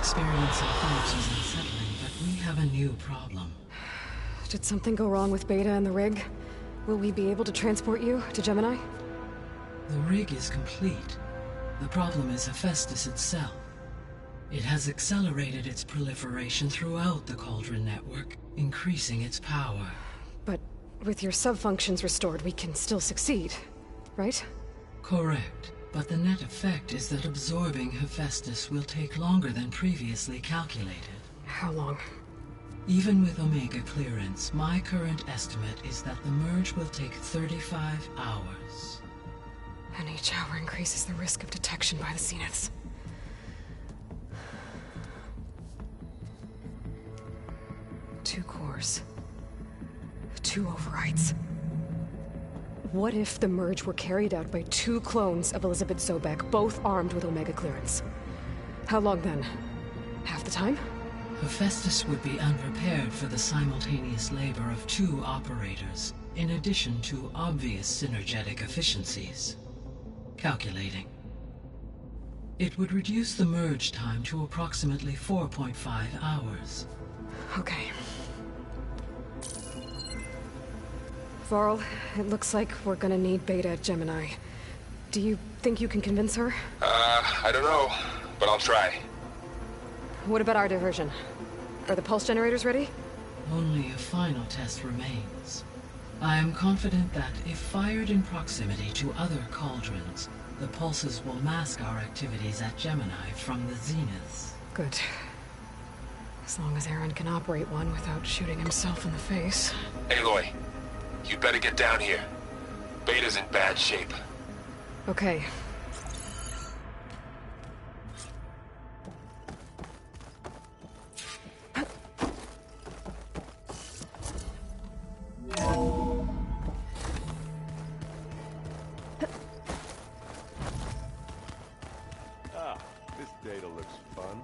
experiencing Phillips is unsettling, but we have a new problem. Did something go wrong with Beta and the rig? Will we be able to transport you to Gemini? The rig is complete. The problem is Hephaestus itself. It has accelerated its proliferation throughout the Cauldron network, increasing its power. But with your sub-functions restored, we can still succeed, right? Correct. But the net effect is that absorbing Hephaestus will take longer than previously calculated. How long? Even with Omega clearance, my current estimate is that the merge will take 35 hours. And each hour increases the risk of detection by the Zeniths. Two cores. Two overrides. What if the merge were carried out by two clones of Elizabeth Sobek, both armed with Omega clearance? How long then? Half the time? Hephaestus would be unprepared for the simultaneous labor of two operators, in addition to obvious synergetic efficiencies. Calculating. It would reduce the merge time to approximately 4.5 hours. Okay. Varl, it looks like we're gonna need Beta at Gemini. Do you think you can convince her? I don't know, but I'll try. What about our diversion? Are the pulse generators ready? Only a final test remains. I am confident that if fired in proximity to other cauldrons, the pulses will mask our activities at Gemini from the Zeniths. Good. As long as Aaron can operate one without shooting himself in the face. Aloy, you better get down here. Beta's in bad shape. Okay. This data looks fun.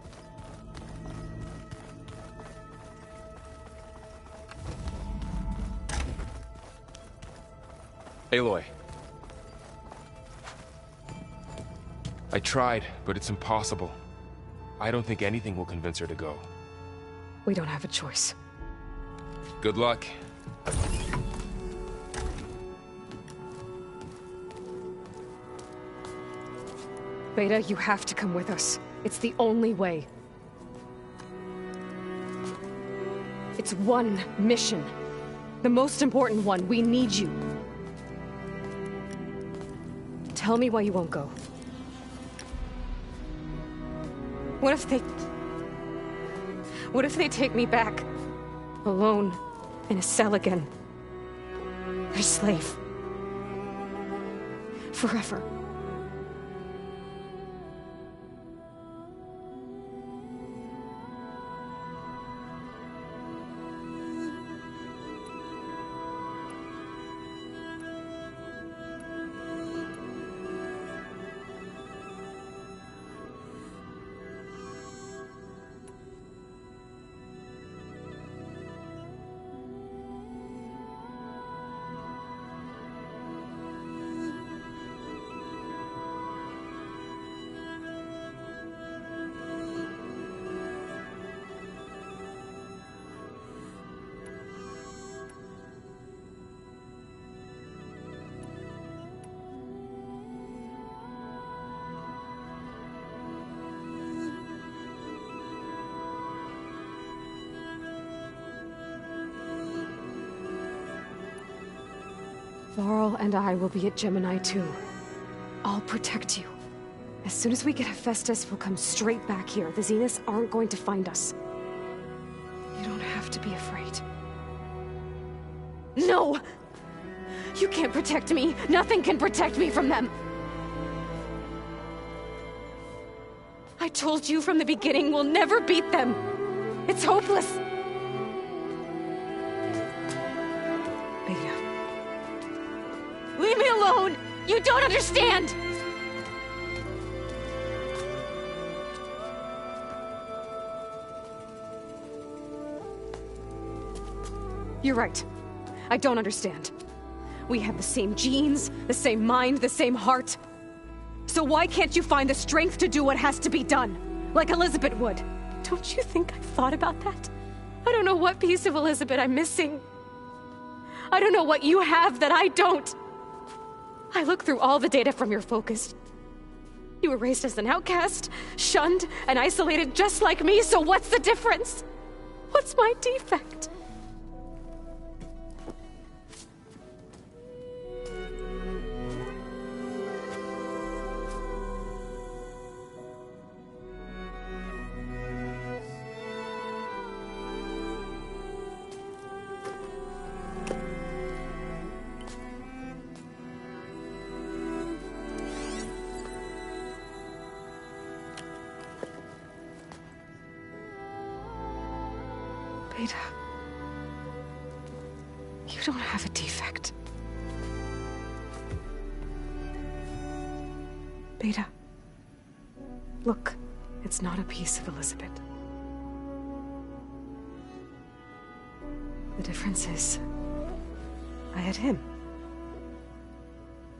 Aloy. I tried, but it's impossible. I don't think anything will convince her to go. We don't have a choice. Good luck. Beta, you have to come with us. It's the only way. It's one mission. The most important one. We need you. Tell me why you won't go. What if they take me back? Alone, in a cell again. A slave. Forever. Varl and I will be at Gemini too. I'll protect you. As soon as we get Hephaestus, we'll come straight back here. The Zeniths aren't going to find us. You don't have to be afraid. No! You can't protect me! Nothing can protect me from them! I told you from the beginning, we'll never beat them! It's hopeless! Beta. Leave me alone! You don't understand! You're right. I don't understand. We have the same genes, the same mind, the same heart. So why can't you find the strength to do what has to be done? Like Elizabeth would? Don't you think I've thought about that? I don't know what piece of Elizabeth I'm missing. I don't know what you have that I don't. I looked through all the data from your focus. You were raised as an outcast, shunned, and isolated just like me, so what's the difference? What's my defect? Beta, you don't have a defect. Beta, look, it's not a piece of Elizabeth. The difference is, I had him.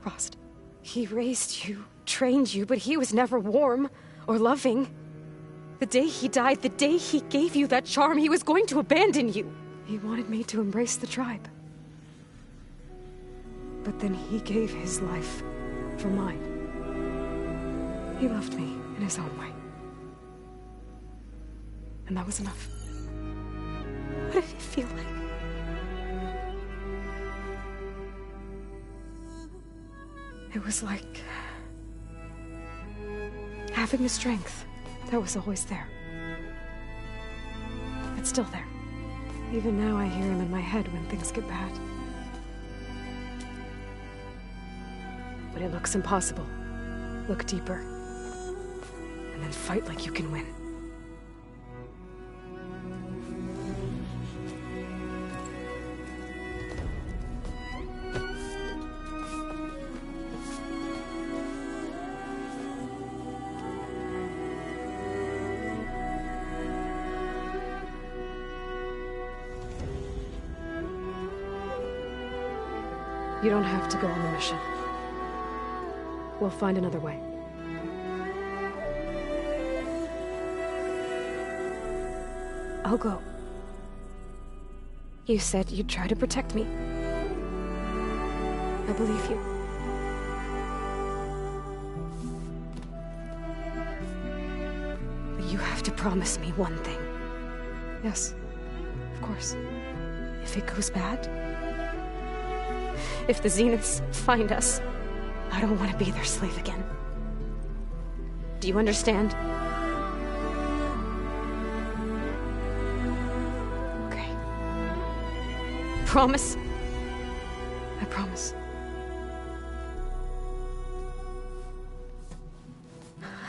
Frost. He raised you, trained you, but he was never warm or loving. The day he died, the day he gave you that charm, he was going to abandon you. He wanted me to embrace the tribe. But then he gave his life for mine. He loved me in his own way. And that was enough. What did it feel like? It was like having the strength that was always there. It's still there. Even now I hear him in my head when things get bad. When it looks impossible, look deeper. And then fight like you can win. You don't have to go on the mission. We'll find another way. I'll go. You said you'd try to protect me. I believe you. But you have to promise me one thing. Yes, of course. If it goes bad, if the Zeniths find us, I don't want to be their slave again. Do you understand? Okay. Promise? I promise.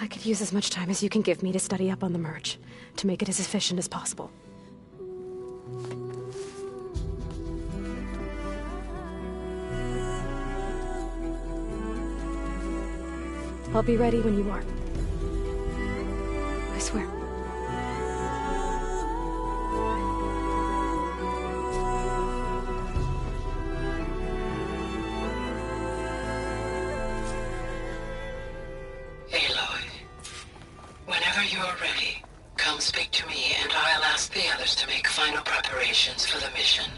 I could use as much time as you can give me to study up on the merge, to make it as efficient as possible. I'll be ready when you are. I swear. Aloy, whenever you're ready, come speak to me and I'll ask the others to make final preparations for the mission.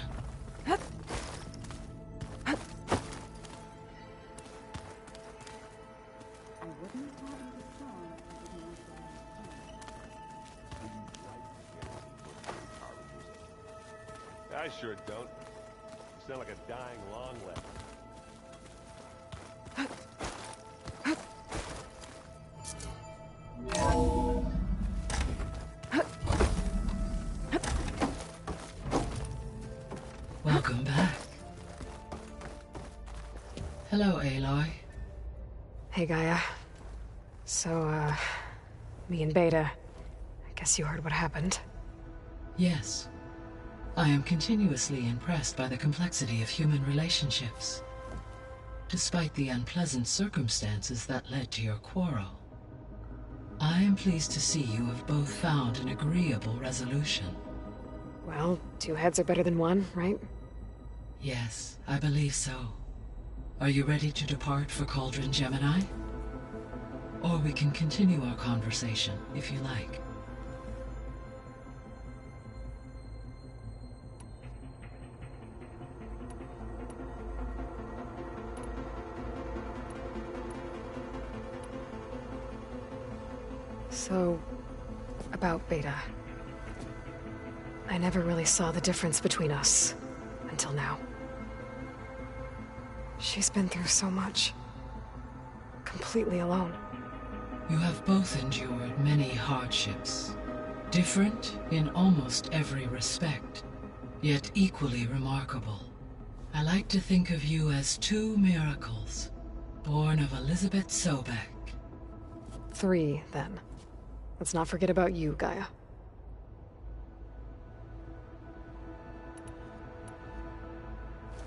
I sure don't. You sound like a dying long-legged. Welcome back. Hello, Aloy. Hey, Gaia. So, me and Beta, I guess you heard what happened. Yes. I am continuously impressed by the complexity of human relationships. Despite the unpleasant circumstances that led to your quarrel, I am pleased to see you have both found an agreeable resolution. Well, two heads are better than one, right? Yes, I believe so. Are you ready to depart for Cauldron Gemini? Or we can continue our conversation, if you like. So, about Beta. I never really saw the difference between us, until now. She's been through so much. Completely alone. You have both endured many hardships. Different in almost every respect, yet equally remarkable. I like to think of you as two miracles, born of Elizabeth Sobek. 3, then. Let's not forget about you, Gaia.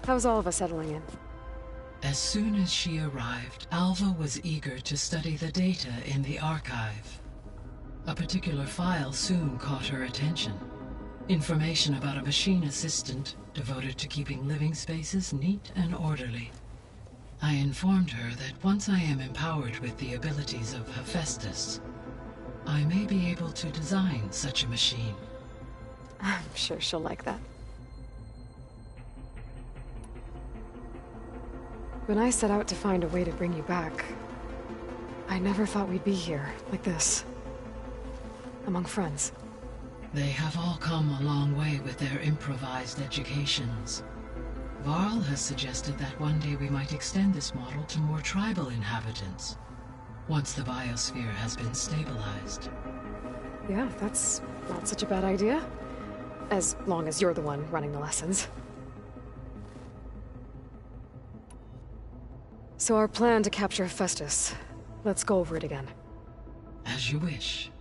How's all of us settling in? As soon as she arrived, Alva was eager to study the data in the archive. A particular file soon caught her attention. Information about a machine assistant devoted to keeping living spaces neat and orderly. I informed her that once I am empowered with the abilities of Hephaestus, I may be able to design such a machine. I'm sure she'll like that. When I set out to find a way to bring you back, I never thought we'd be here, like this. Among friends. They have all come a long way with their improvised educations. Varl has suggested that one day we might extend this model to more tribal inhabitants, once the biosphere has been stabilized. Yeah, that's not such a bad idea. As long as you're the one running the lessons. So our plan to capture Hephaestus. Let's go over it again. As you wish.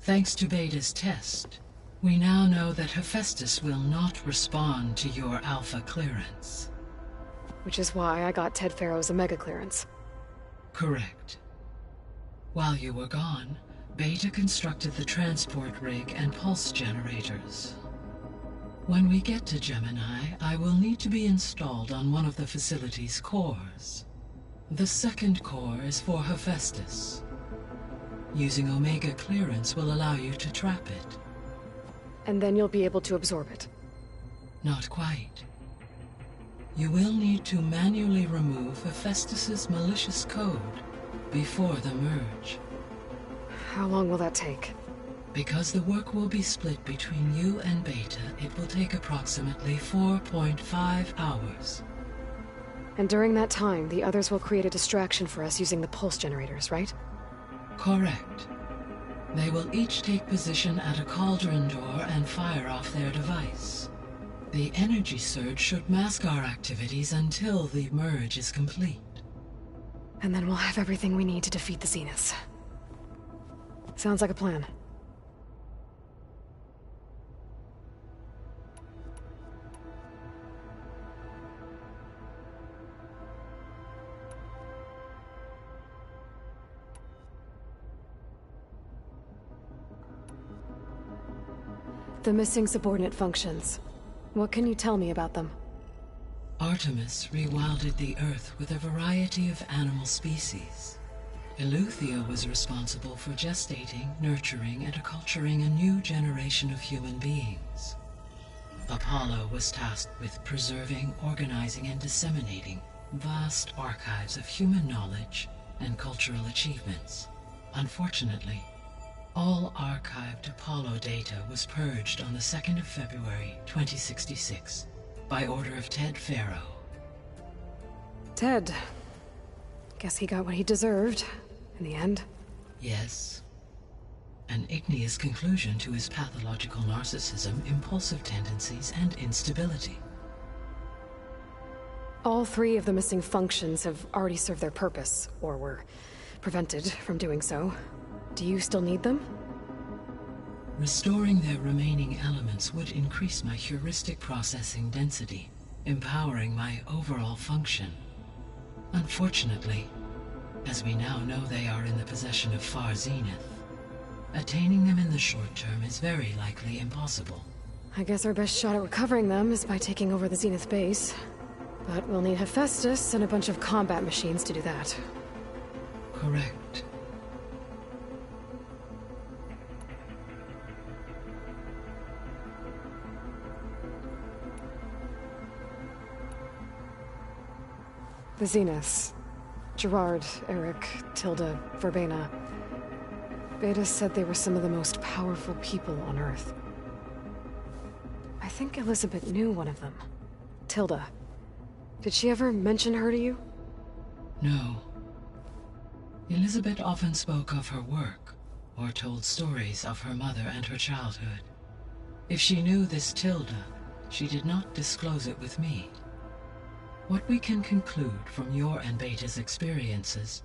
Thanks to Beta's test, we now know that Hephaestus will not respond to your Alpha clearance. Which is why I got Ted Farrow's Omega clearance. Correct. While you were gone, Beta constructed the transport rig and pulse generators. When we get to Gemini, I will need to be installed on one of the facility's cores. The second core is for Hephaestus. Using Omega clearance will allow you to trap it. And then you'll be able to absorb it. Not quite. You will need to manually remove Hephaestus's malicious code before the merge. How long will that take? Because the work will be split between you and Beta, it will take approximately 4.5 hours. And during that time, the others will create a distraction for us using the pulse generators, right? Correct. They will each take position at a cauldron door and fire off their device. The energy surge should mask our activities until the merge is complete. And then we'll have everything we need to defeat the Zeniths. Sounds like a plan. The missing subordinate functions. What can you tell me about them? Artemis rewilded the Earth with a variety of animal species. Eleuthia was responsible for gestating, nurturing, and acculturating a new generation of human beings. Apollo was tasked with preserving, organizing, and disseminating vast archives of human knowledge and cultural achievements. Unfortunately, all archived Apollo data was purged on the 2nd of February, 2066, by order of Ted Farrow. Ted. Guess he got what he deserved, in the end. Yes. An igneous conclusion to his pathological narcissism, impulsive tendencies, and instability. All 3 of the missing functions have already served their purpose, or were prevented from doing so. Do you still need them? Restoring their remaining elements would increase my heuristic processing density, empowering my overall function. Unfortunately, as we now know they are in the possession of Far Zenith, attaining them in the short term is very likely impossible. I guess our best shot at recovering them is by taking over the Zenith base. But we'll need Hephaestus and a bunch of combat machines to do that. Correct. The Zeniths. Gerard, Eric, Tilda, Verbena. Beta said they were some of the most powerful people on Earth. I think Elizabeth knew one of them. Tilda. Did she ever mention her to you? No. Elizabeth often spoke of her work, or told stories of her mother and her childhood. If she knew this Tilda, she did not disclose it with me. What we can conclude from your and Beta's experiences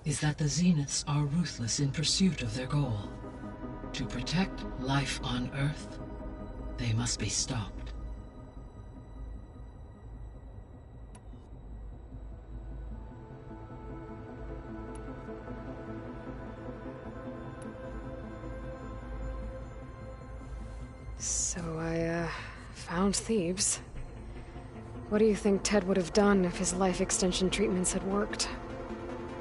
is that the Zeniths are ruthless in pursuit of their goal. To protect life on Earth, they must be stopped. So I, found Thebes. What do you think Ted would have done if his life extension treatments had worked?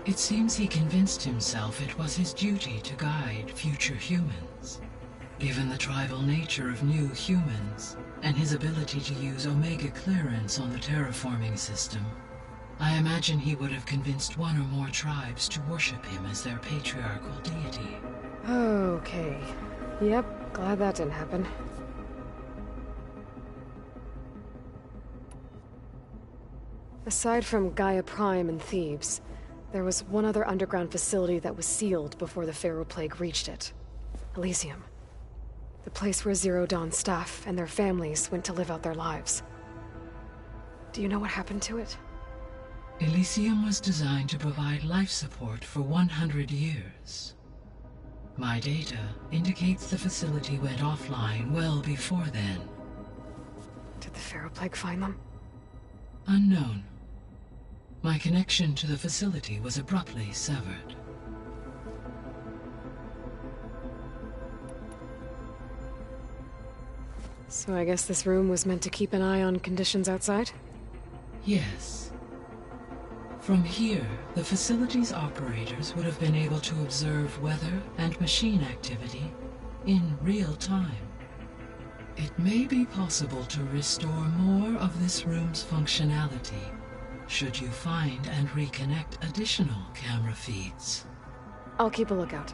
It seems he convinced himself it was his duty to guide future humans. Given the tribal nature of new humans, and his ability to use Omega clearance on the terraforming system, I imagine he would have convinced one or more tribes to worship him as their patriarchal deity. Okay. Yep, glad that didn't happen. Aside from Gaia Prime and Thebes, there was one other underground facility that was sealed before the Pharaoh Plague reached it. Elysium. The place where Zero Dawn staff and their families went to live out their lives. Do you know what happened to it? Elysium was designed to provide life support for 100 years. My data indicates the facility went offline well before then. Did the Pharaoh Plague find them? Unknown. My connection to the facility was abruptly severed. So I guess this room was meant to keep an eye on conditions outside? Yes. From here, the facility's operators would have been able to observe weather and machine activity in real time. It may be possible to restore more of this room's functionality should you find and reconnect additional camera feeds. I'll keep a lookout.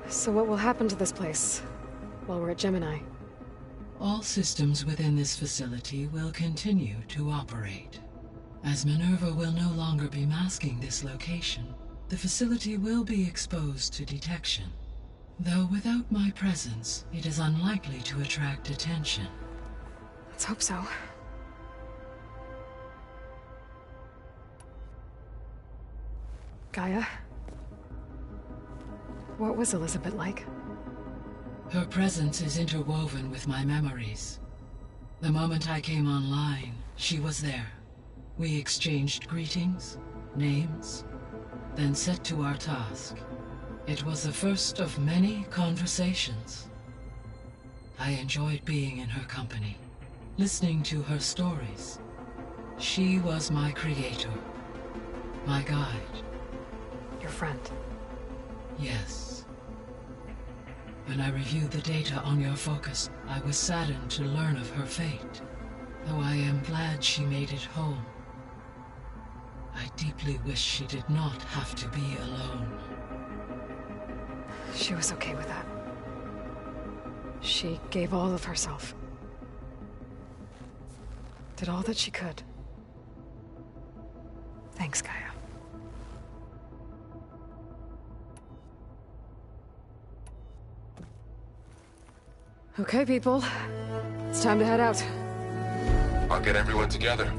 So what will happen to this place while we're at Gemini? All systems within this facility will continue to operate. As Minerva will no longer be masking this location, the facility will be exposed to detection. Though without my presence, it is unlikely to attract attention. Let's hope so. Gaia? What was Elizabeth like? Her presence is interwoven with my memories. The moment I came online, she was there. We exchanged greetings, names, then set to our task. It was the first of many conversations. I enjoyed being in her company, listening to her stories. She was my creator, my guide. Your friend. Yes. When I reviewed the data on your focus, I was saddened to learn of her fate, though I am glad she made it home. I deeply wish she did not have to be alone. She was okay with that. She gave all of herself. Did all that she could. Thanks, Gaia. Okay, people. It's time to head out. I'll get everyone together.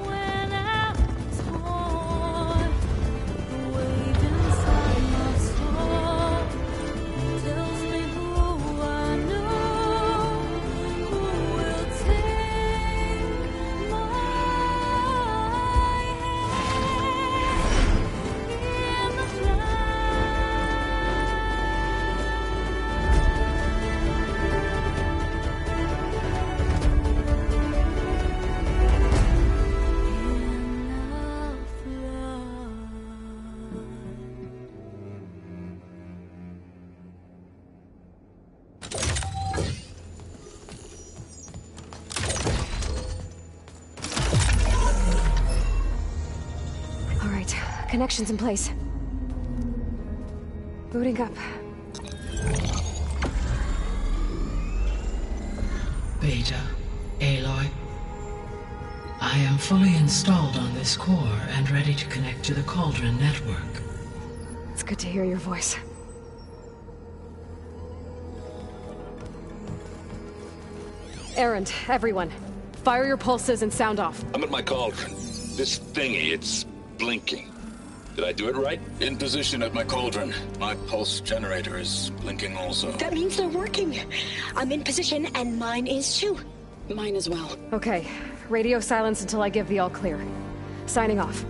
When I'm Connections in place. Booting up. Beta, Aloy. I am fully installed on this core and ready to connect to the Cauldron network. It's good to hear your voice. Erend, everyone. Fire your pulses and sound off. I'm at my cauldron. This thingy, it's blinking. Did I do it right? In position at my cauldron. My pulse generator is blinking also. That means they're working. I'm in position, and mine is too. Mine as well. Okay. Radio silence until I give the all clear. Signing off.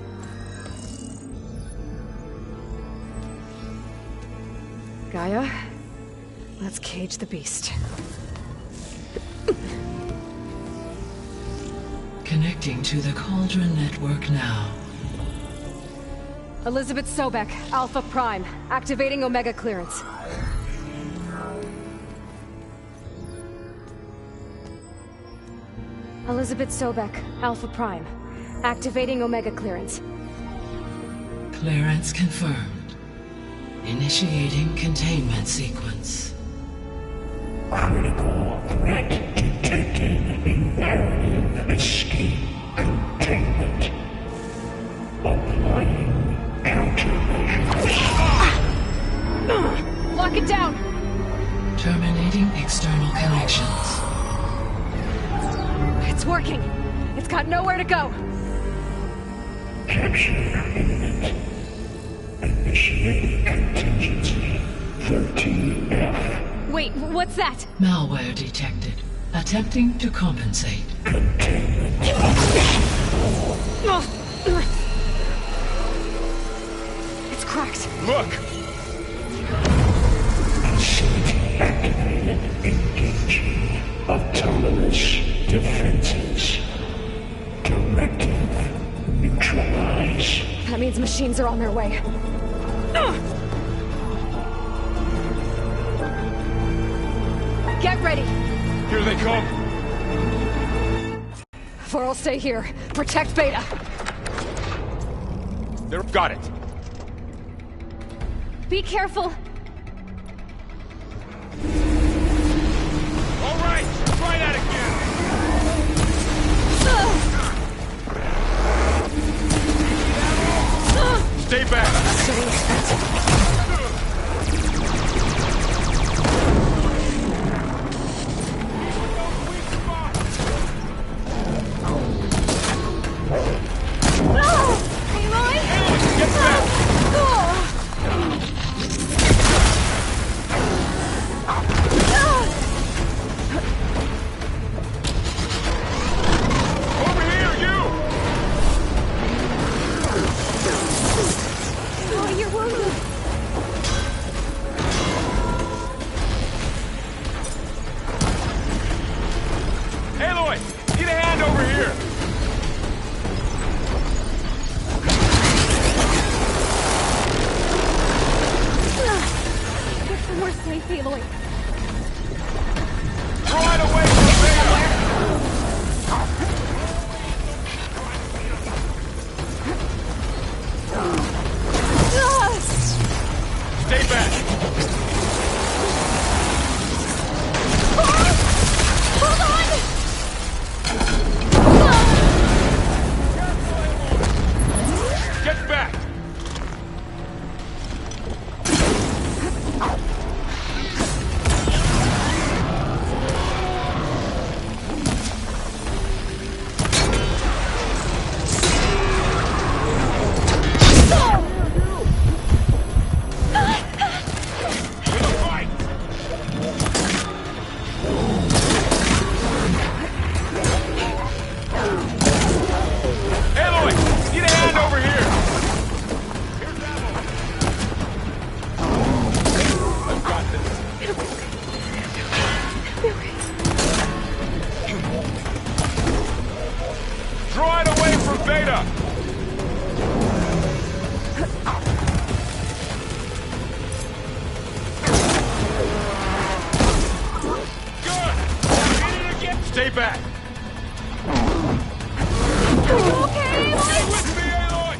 Gaia, let's cage the beast. Connecting to the Cauldron network now. Elizabeth Sobek, Alpha Prime, activating Omega clearance. Elizabeth Sobek, Alpha Prime, activating Omega clearance. Clearance confirmed. Initiating containment sequence. Critical threat detected. Imperative escape containment. Applying countermeasures. Lock it down! Terminating external connections. It's working! It's got nowhere to go! Capture imminent. Initiate contingency 13F. Wait, what's that? Malware detected. Attempting to compensate. It's cracked. Look! Facility activated. Engaging autonomous defenses. Directive neutralize. That means machines are on their way. Get ready! Here they come! Vor'll stay here. Protect Beta. They've got it! Be careful! All right! Try that again! Stay back! Get back! Over here, you! Oh, you're wounded! Aloy! Need a hand over here! Get somewhere safe, Aloy. Right away from there! Stay back! Hold on! Get back! Aloy! Need a hand over here! Here's ammo! I've got this. Draw it away from Beta! Good! Hit it again! Stay back! Okay, Stay with me, Aloy!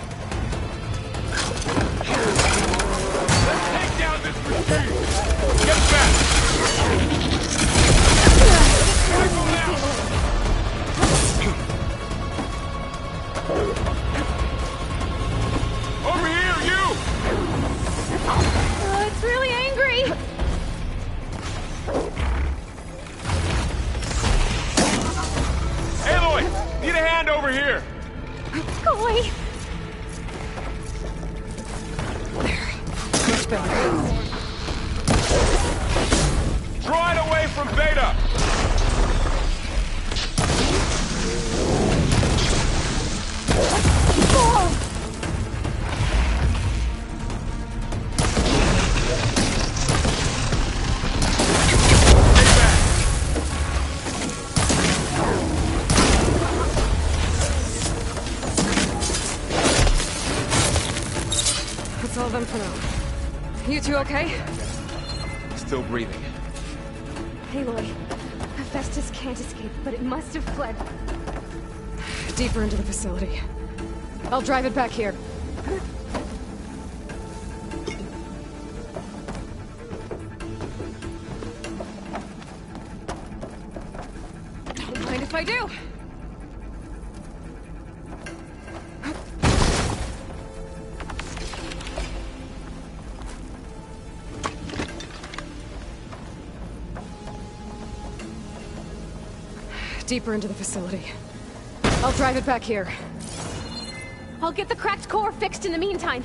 two okay? Still breathing. Aloy, Hephaestus can't escape, but it must have fled. Deeper into the facility. I'll drive it back here. Don't mind if I do. Deeper into the facility. I'll drive it back here. I'll get the cracked core fixed in the meantime.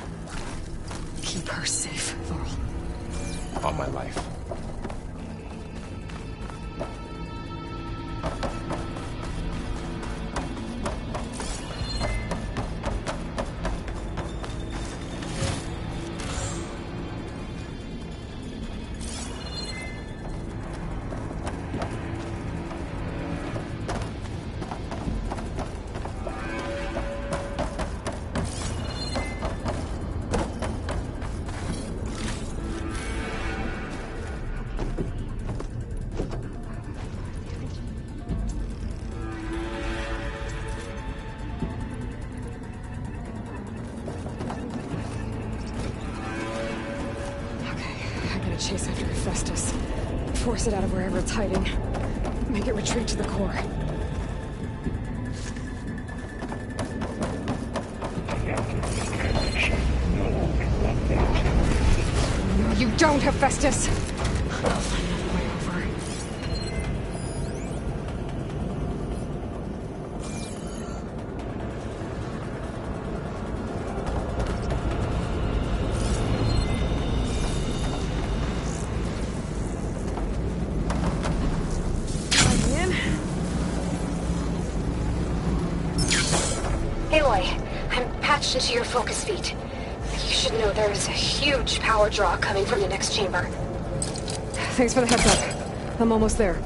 Keep her safe, Varl. On my life. Chase after Hephaestus. Force it out of wherever it's hiding. Make it retreat to the core. No, you don't, Hephaestus! I'll find another way over. Into your focus feed. You should know there is a huge power draw coming from the next chamber. Thanks for the heads up. I'm almost there.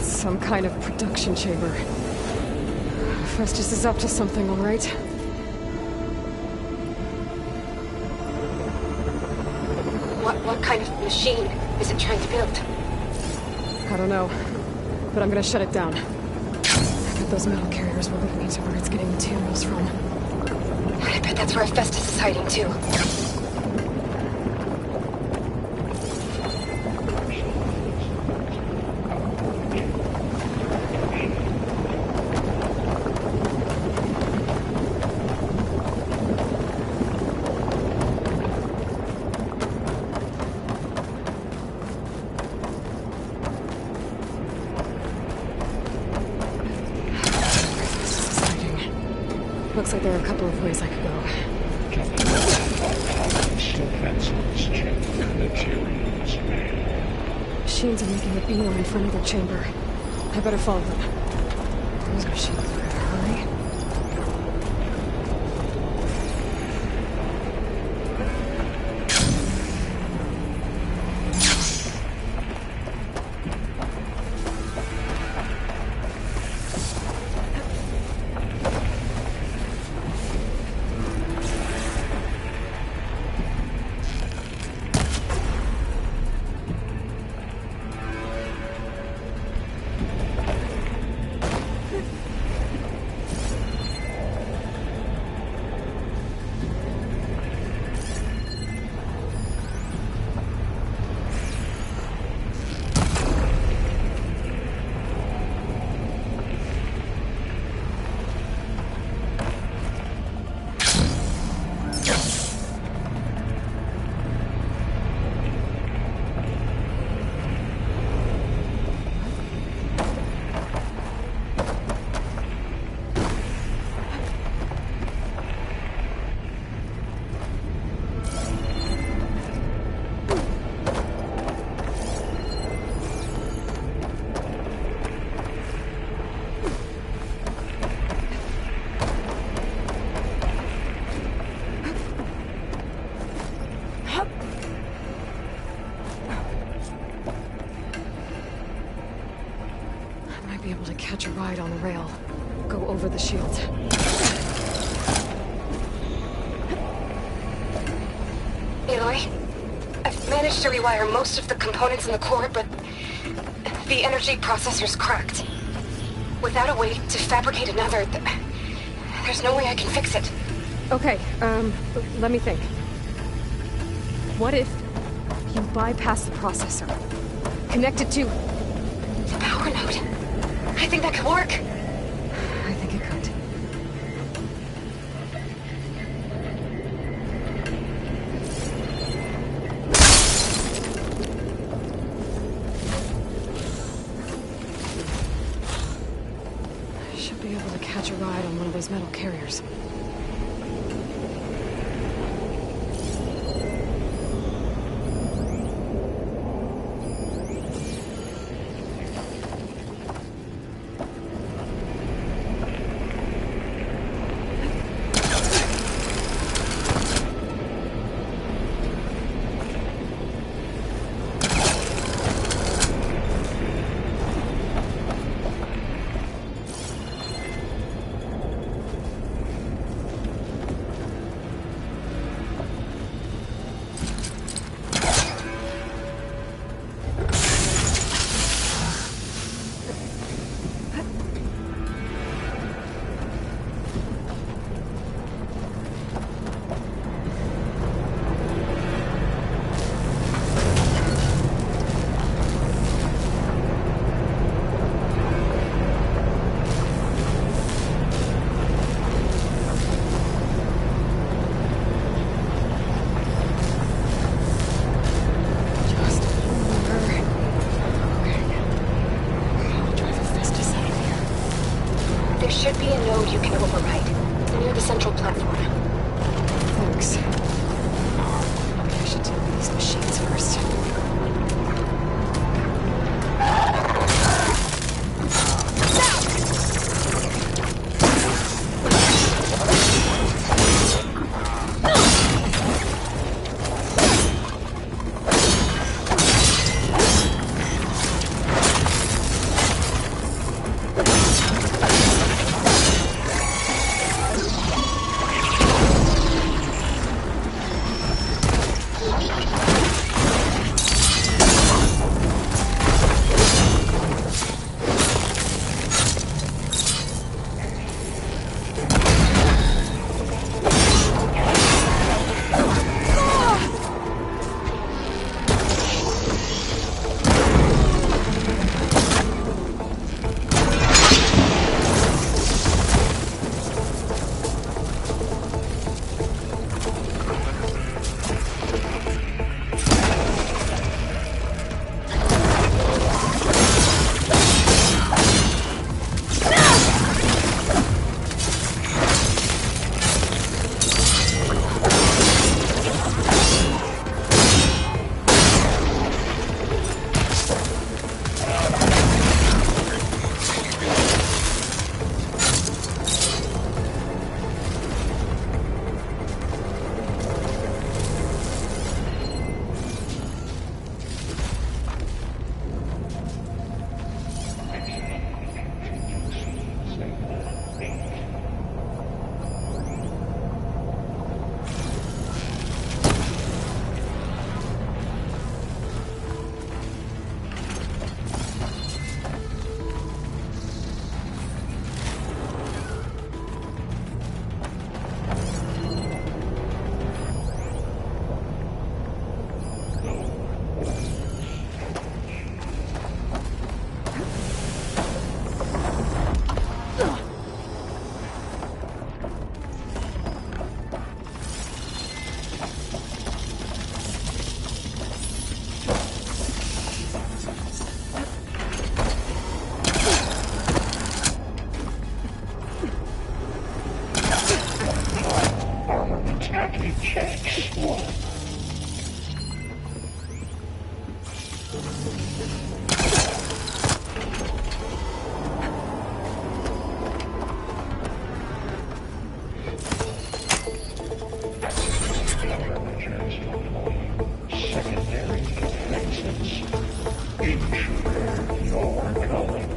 Some kind of production chamber. Hephaestus is up to something, all right? What kind of machine is it trying to build? I don't know, but I'm gonna shut it down. I bet those metal carriers will lead me to where it's getting materials from. I bet that's where Hephaestus is hiding too. Looks like there are a couple of ways I could go. Machines are making a beeline for another chamber. I better follow them. Those machines are in a hurry. Might be able to catch a ride on the rail. Go over the shield. Aloy, I've managed to rewire most of the components in the core, but the energy processor's cracked. Without a way to fabricate another, there's no way I can fix it. Okay, let me think. What if you bypass the processor? Connect it to... the power node. I think that could work. I think it could. I should be able to catch a ride on one of those metal carriers. There should be a node you can override, near the central platform. Thanks. Maybe I should deal with these machines first.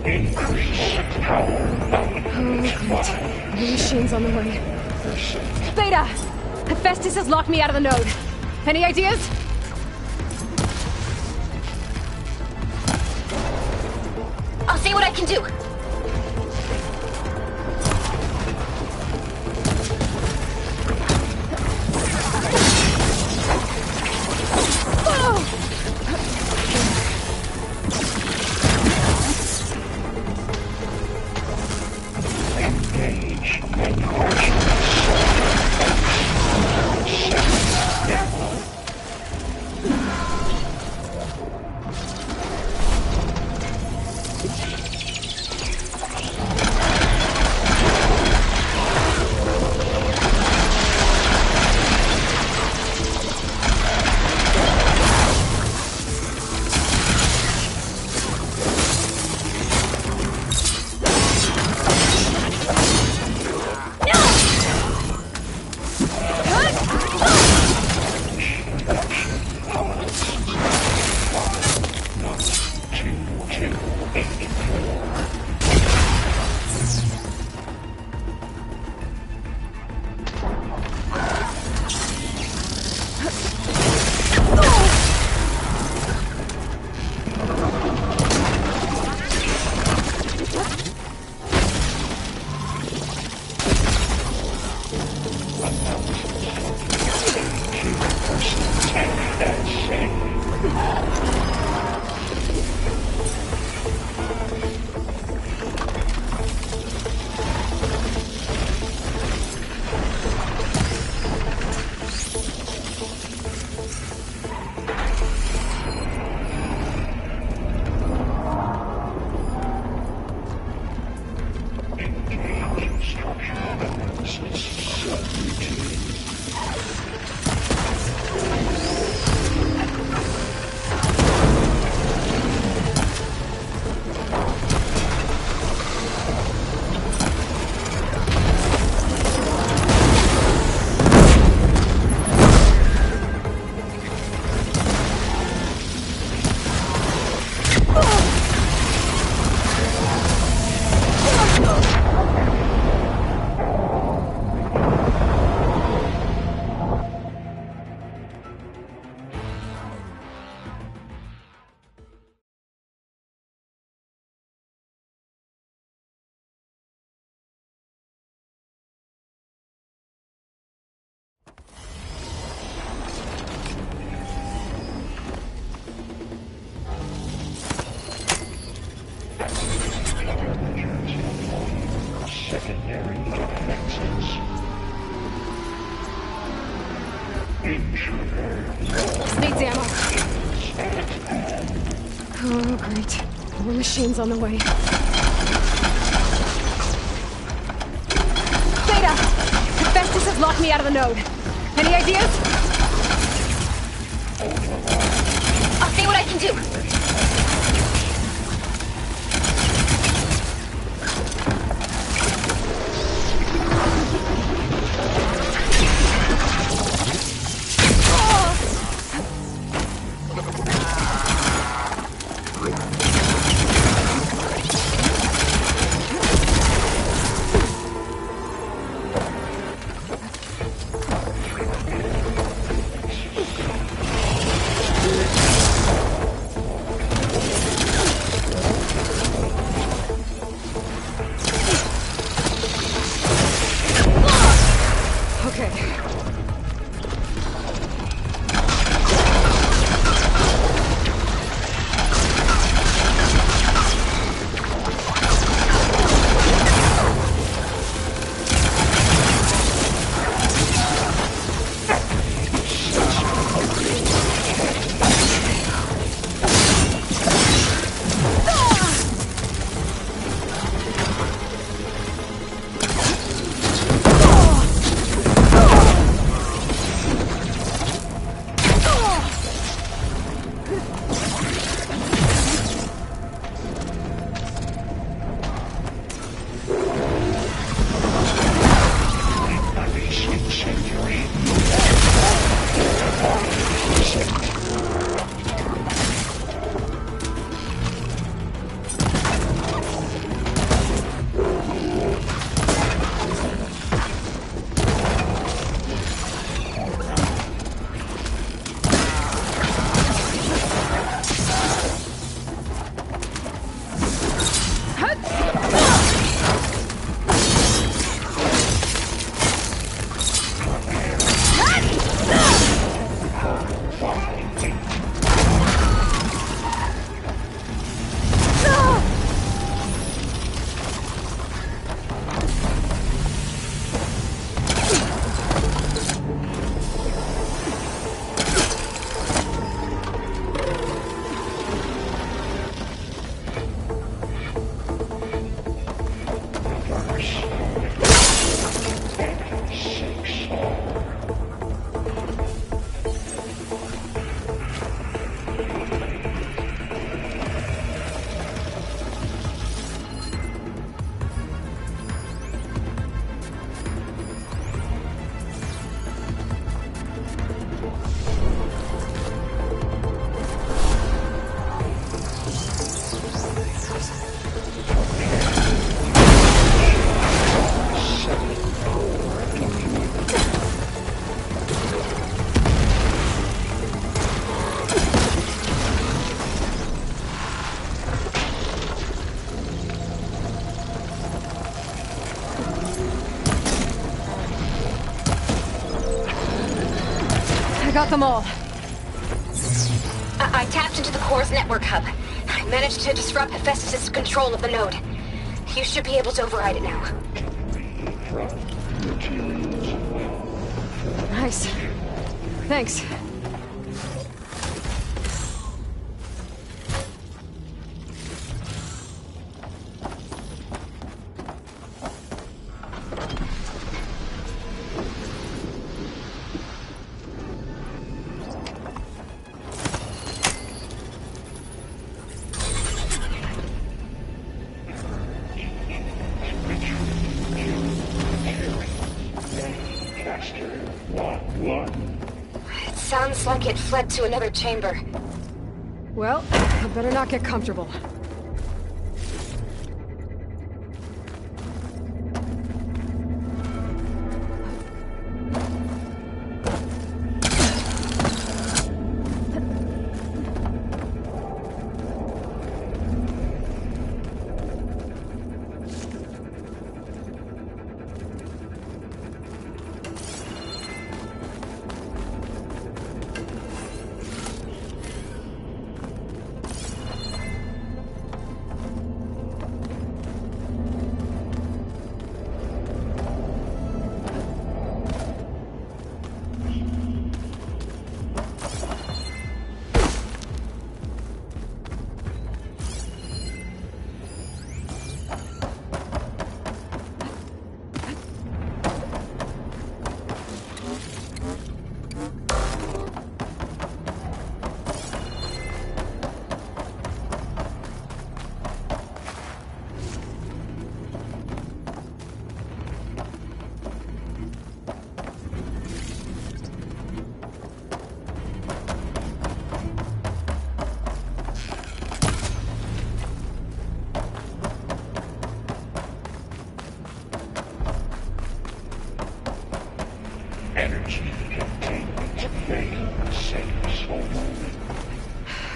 Increase power Great. The machine's on the way. Beta! Hephaestus has locked me out of the node. Any ideas? I'll see what I can do. secondary defenses. This needs ammo. Oh, great. More machines on the way. Beta! Hephaestus has locked me out of the node. Any ideas? I'll see what I can do. I got them all. I tapped into the core's network hub. I managed to disrupt Hephaestus' control of the node. You should be able to override it now. Nice. Thanks. It sounds like it fled to another chamber. Well, I better not get comfortable.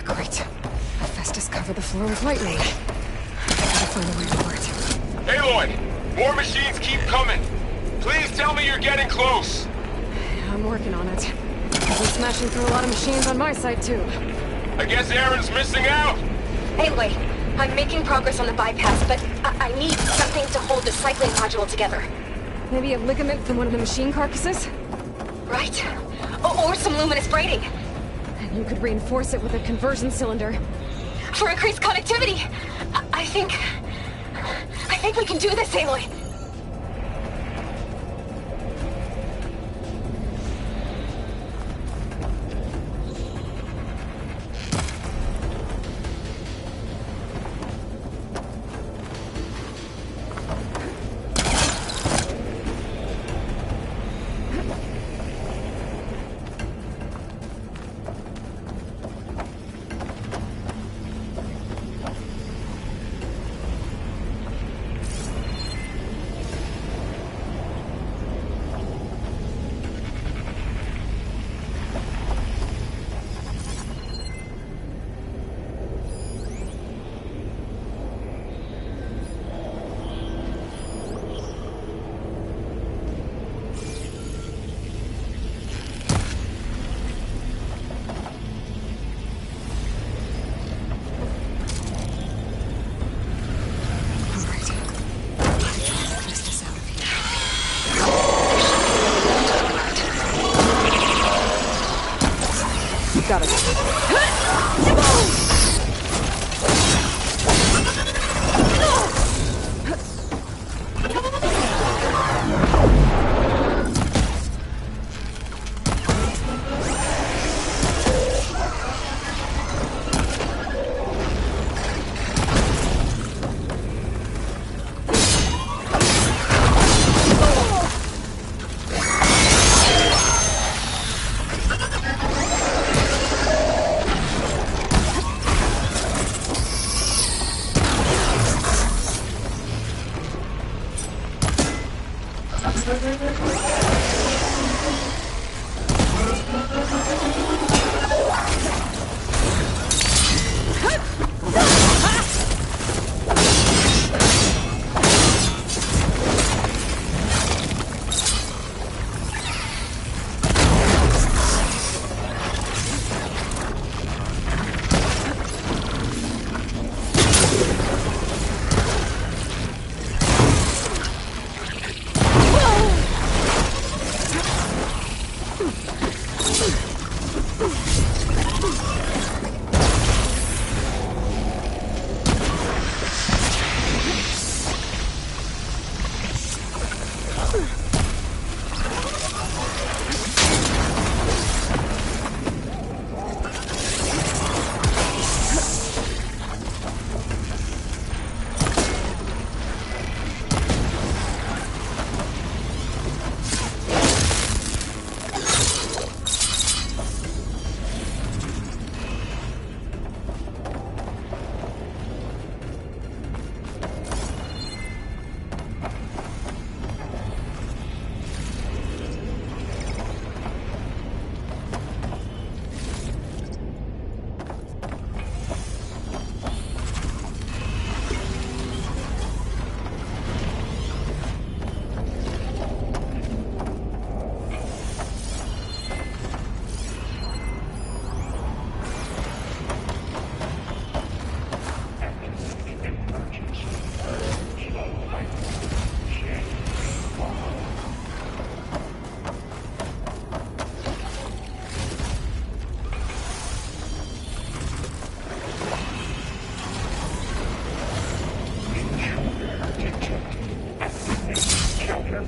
Great. Hephaestus covered the floor with lightning. I gotta find a way to it. Aloy! More machines keep coming! Please tell me you're getting close! I'm working on it. I've been smashing through a lot of machines on my side, too. I guess Aaron's missing out! Anyway, I'm making progress on the bypass, but I need something to hold the cycling module together. Maybe a ligament from one of the machine carcasses? Right. Or some luminous braiding. And you could reinforce it with a conversion cylinder. For increased connectivity! I think we can do this, Aloy.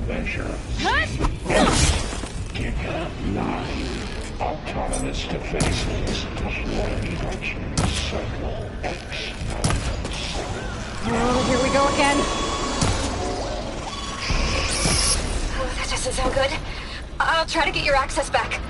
Measure Z. Giga 9. Autonomous devices deployed into Circle X. Oh, here we go again. Oh, that doesn't sound good. I'll try to get your access back.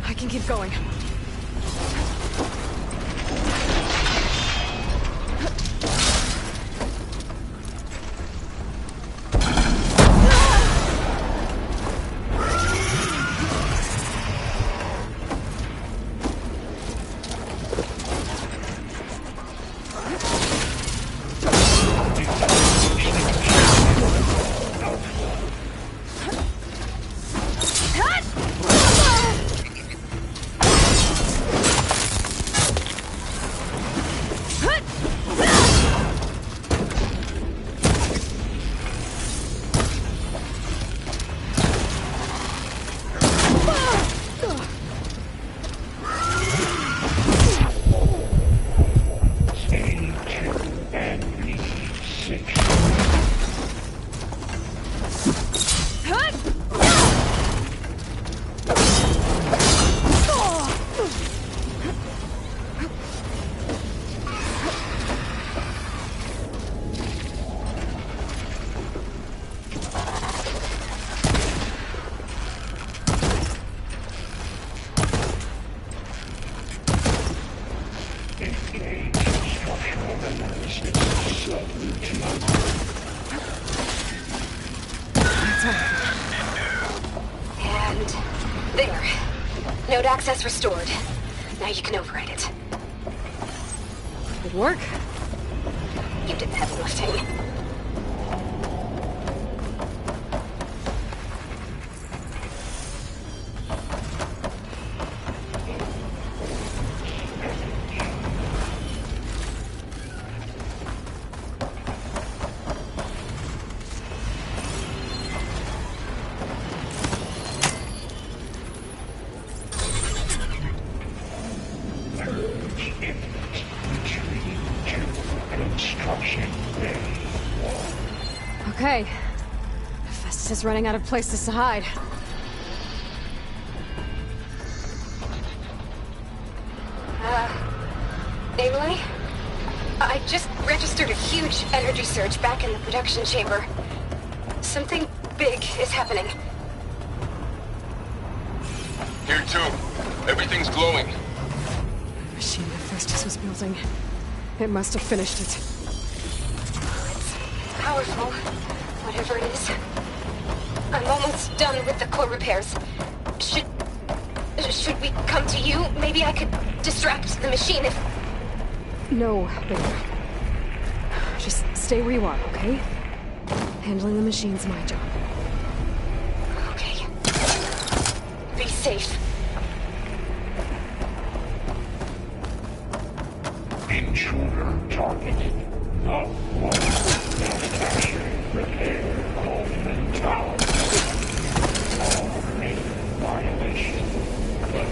I can keep going. And there. Node access restored. Now you can override it. Good work. You did the heavy lifting. Okay. Festus is running out of places to hide. Aloy? I just registered a huge energy surge back in the production chamber. Something big is happening. Here too. Everything's glowing. The machine that Festus was building. It must have finished it. It's powerful. Whatever it is. I'm almost done with the core repairs. Should we come to you? Maybe I could distract the machine if... No, babe. Just stay where you are, okay? Handling the machine's my job. Okay. Be safe. Intruder targeted. Not one. Manufacturing, repair, Coleman Tower. All remain violation. But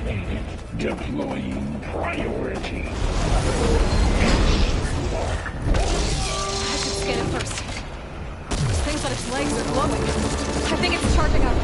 activated. Deploying priority. I should scan it first. Those things on its legs are glowing. I think it's charging up.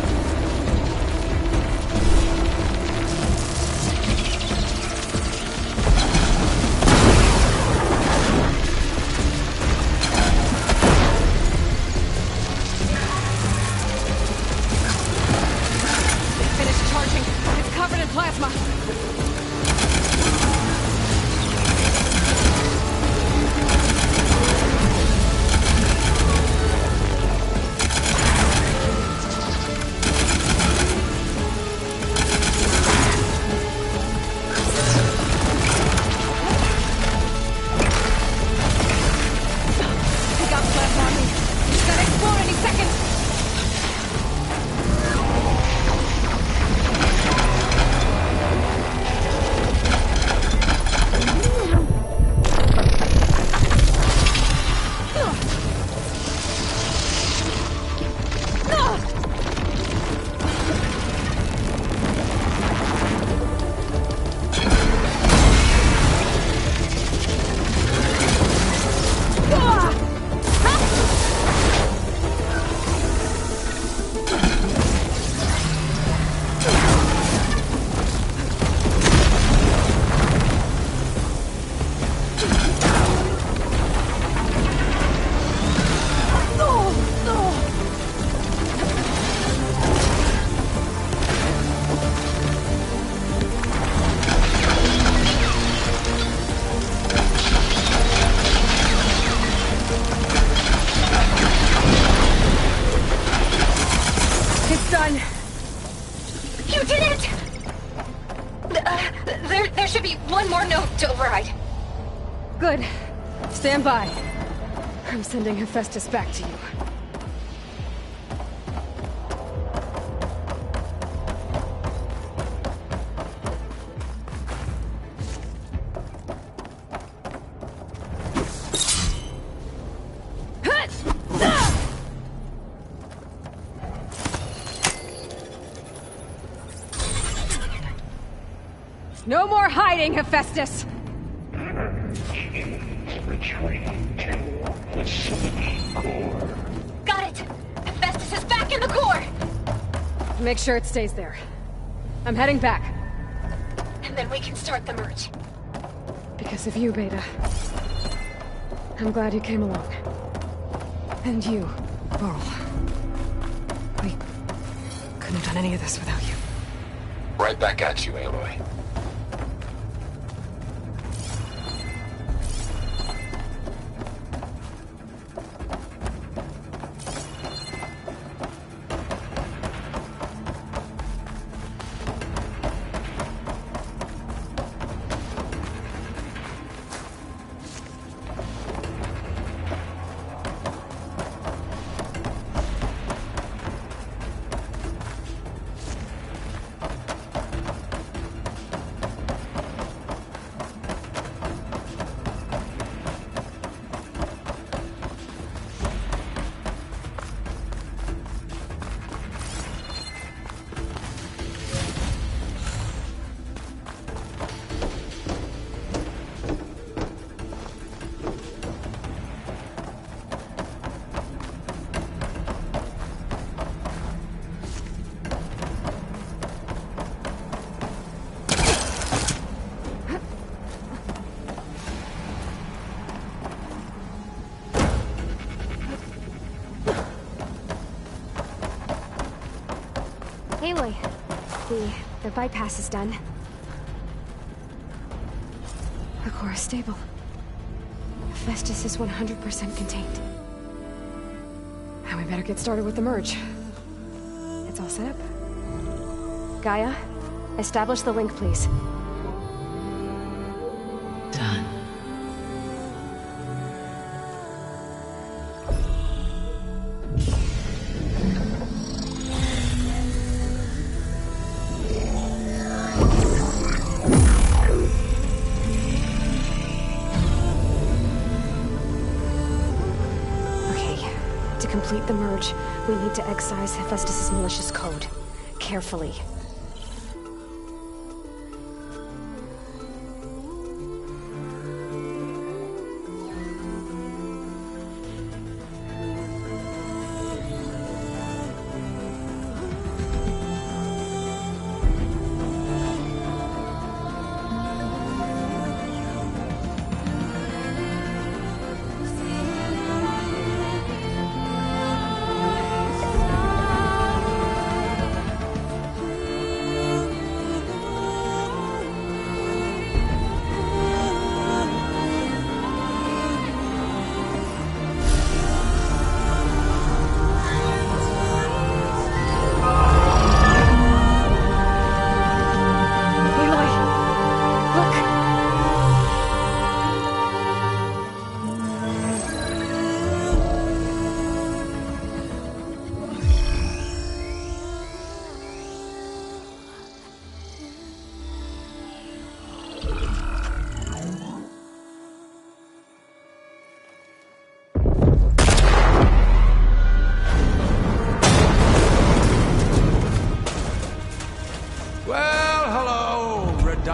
There should be one more note to override. Good. Stand by. I'm sending Hephaestus back to you. No more hiding, Hephaestus! Retreating to facility core. Got it! Hephaestus is back in the core! Make sure it stays there. I'm heading back. And then we can start the merge. Because of you, Beta. I'm glad you came along. And you, Varl. We couldn't have done any of this without you. Right back at you, Aloy. Aloy, the bypass is done. The core is stable. Hephaestus is 100% contained. Now we better get started with the merge. It's all set up. Gaia, establish the link, please. Done. To complete the merge, we need to excise Hephaestus' malicious code. Carefully.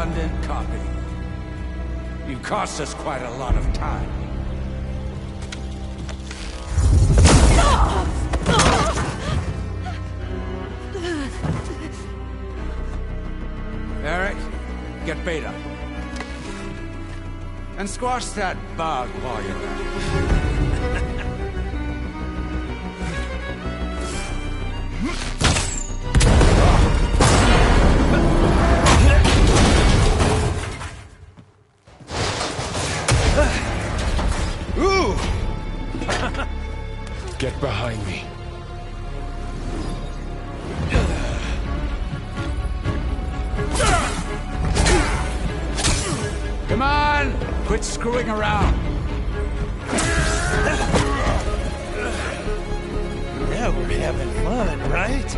redundant copy. You cost us quite a lot of time. Eric, get Beta. And squash that bug while you're at it. Get behind me. Come on! Quit screwing around. Now we're having fun, right?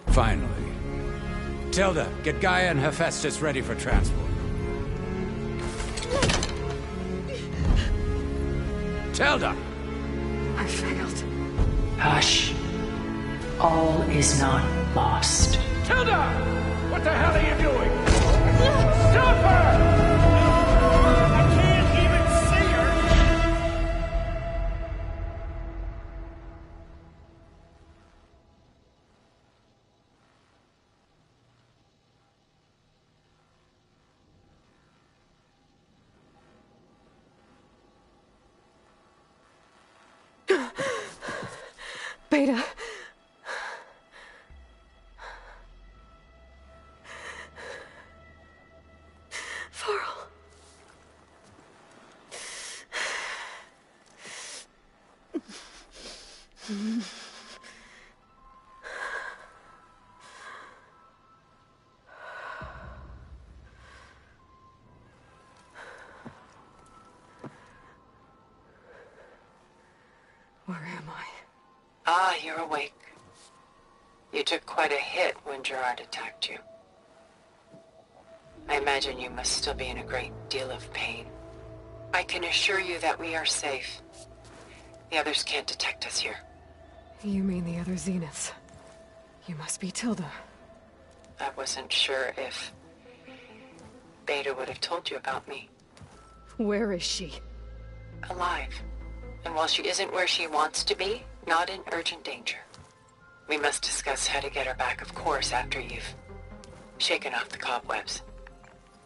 Finally. Tilda, get Gaia and Hephaestus ready for transport. Tilda! I failed. Hush. All is not lost. Tilda! What the hell are you doing? Stop her! I can't even see her! Beta. Varl. Where am I? Ah, you're awake. You took quite a hit when Gerard attacked you. I imagine you must still be in a great deal of pain. I can assure you that we are safe. The others can't detect us here. You mean the other Zeniths? You must be Tilda. I wasn't sure if Beta would have told you about me. Where is she? Alive. And while she isn't where she wants to be, not in urgent danger. We must discuss how to get her back, of course, after you've shaken off the cobwebs.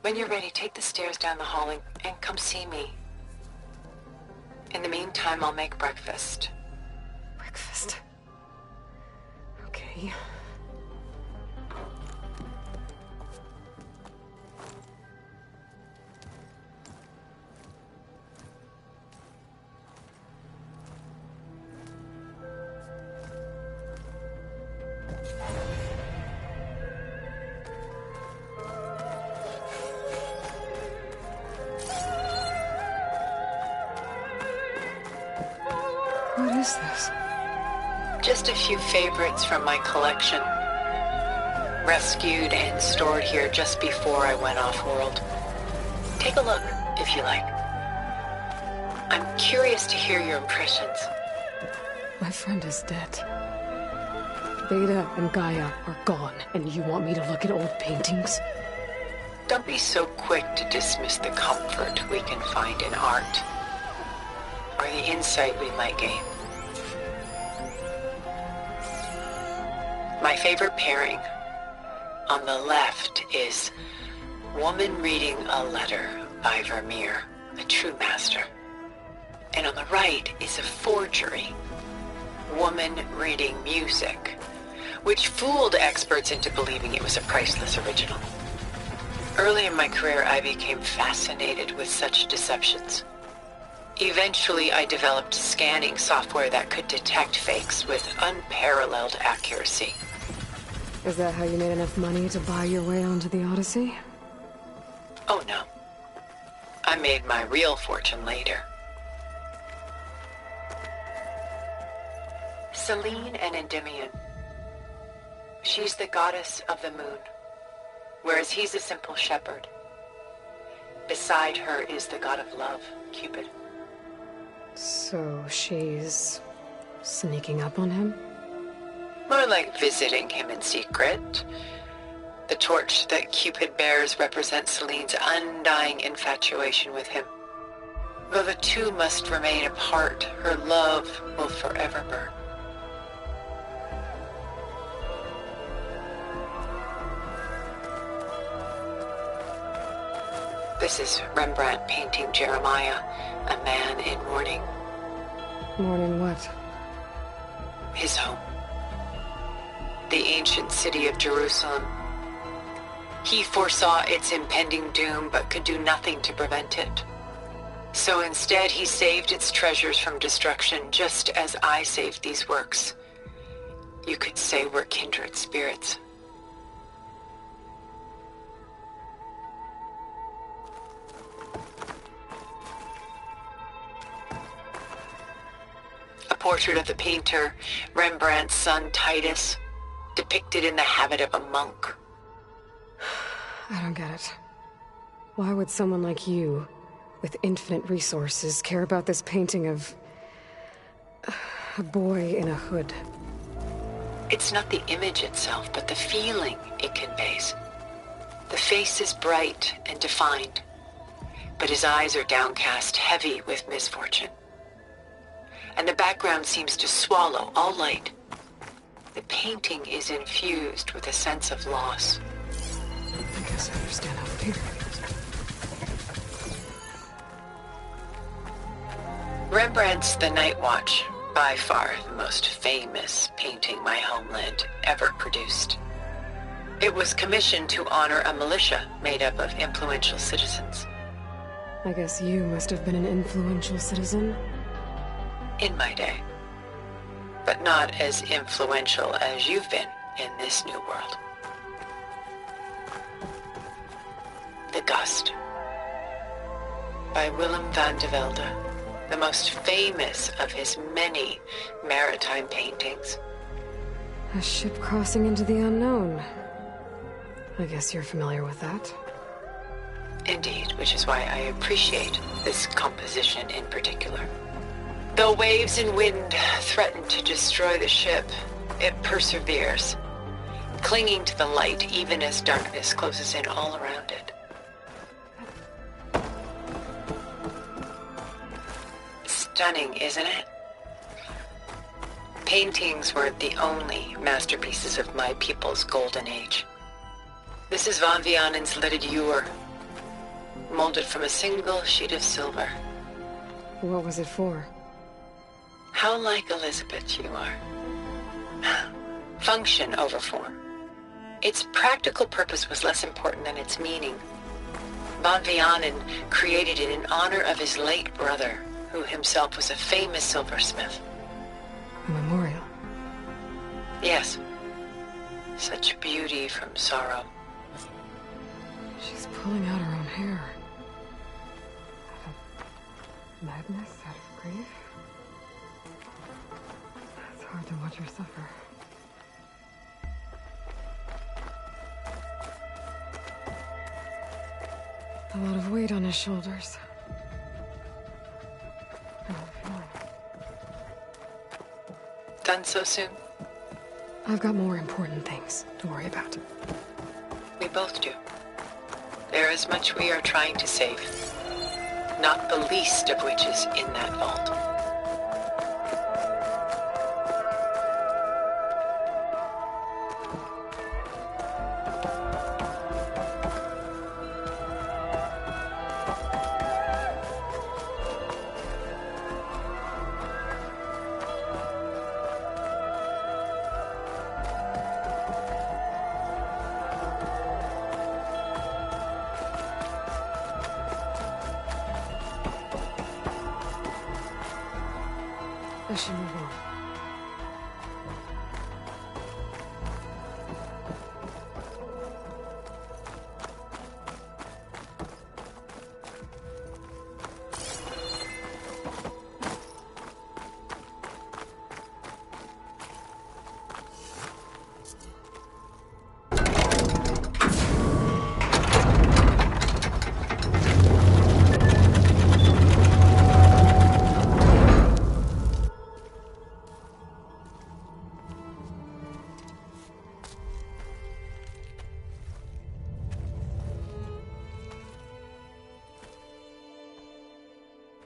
When you're ready, take the stairs down the hall and come see me. In the meantime, I'll make breakfast. Breakfast? Okay. What is this? Just a few favorites from my collection. Rescued and stored here just before I went off-world. Take a look, if you like. I'm curious to hear your impressions. My friend is dead. Beta and Gaia are gone, and you want me to look at old paintings? Don't be so quick to dismiss the comfort we can find in art, or the insight we might gain. My favorite pairing on the left is Woman Reading a Letter by Vermeer, a true master. And on the right is a forgery, Woman Reading Music, which fooled experts into believing it was a priceless original. Early in my career, I became fascinated with such deceptions. Eventually, I developed scanning software that could detect fakes with unparalleled accuracy. Is that how you made enough money to buy your way onto the Odyssey? Oh no. I made my real fortune later. Selene and Endymion. She's the goddess of the moon, whereas he's a simple shepherd. Beside her is the god of love, Cupid. So she's sneaking up on him? More like visiting him in secret. The torch that Cupid bears represents Selene's undying infatuation with him. Though the two must remain apart, her love will forever burn. This is Rembrandt painting Jeremiah, a man in mourning. Mourning what? His home. The ancient city of Jerusalem. He foresaw its impending doom, but could do nothing to prevent it. So instead, he saved its treasures from destruction, just as I saved these works. You could say we're kindred spirits. A portrait of the painter, Rembrandt's son Titus, depicted in the habit of a monk. I don't get it. Why would someone like you, with infinite resources, care about this painting of a boy in a hood? It's not the image itself, but the feeling it conveys. The face is bright and defined, but his eyes are downcast, heavy with misfortune. And the background seems to swallow all light. The painting is infused with a sense of loss. I guess I understand how Peter feels. Rembrandt's The Night Watch, by far the most famous painting my homeland ever produced. It was commissioned to honor a militia made up of influential citizens. I guess you must have been an influential citizen? In my day. But not as influential as you've been in this new world. The Gust, by Willem van de Velde, the most famous of his many maritime paintings. A ship crossing into the unknown. I guess you're familiar with that. Indeed, which is why I appreciate this composition in particular. Though waves and wind threaten to destroy the ship, it perseveres, clinging to the light even as darkness closes in all around it. Stunning, isn't it? Paintings weren't the only masterpieces of my people's golden age. This is Van Vianen's Leaded Ewer, molded from a single sheet of silver. What was it for? How like Elizabeth you are. Function over form. Its practical purpose was less important than its meaning. Van Vianen created it in honor of his late brother, who himself was a famous silversmith. A memorial? Yes. Such beauty from sorrow. She's pulling out her own hair. Madness out of grief? It's hard to watch her suffer. A lot of weight on his shoulders. Done so soon? I've got more important things to worry about. We both do. There is much we are trying to save, not the least of which is in that vault. I should move on.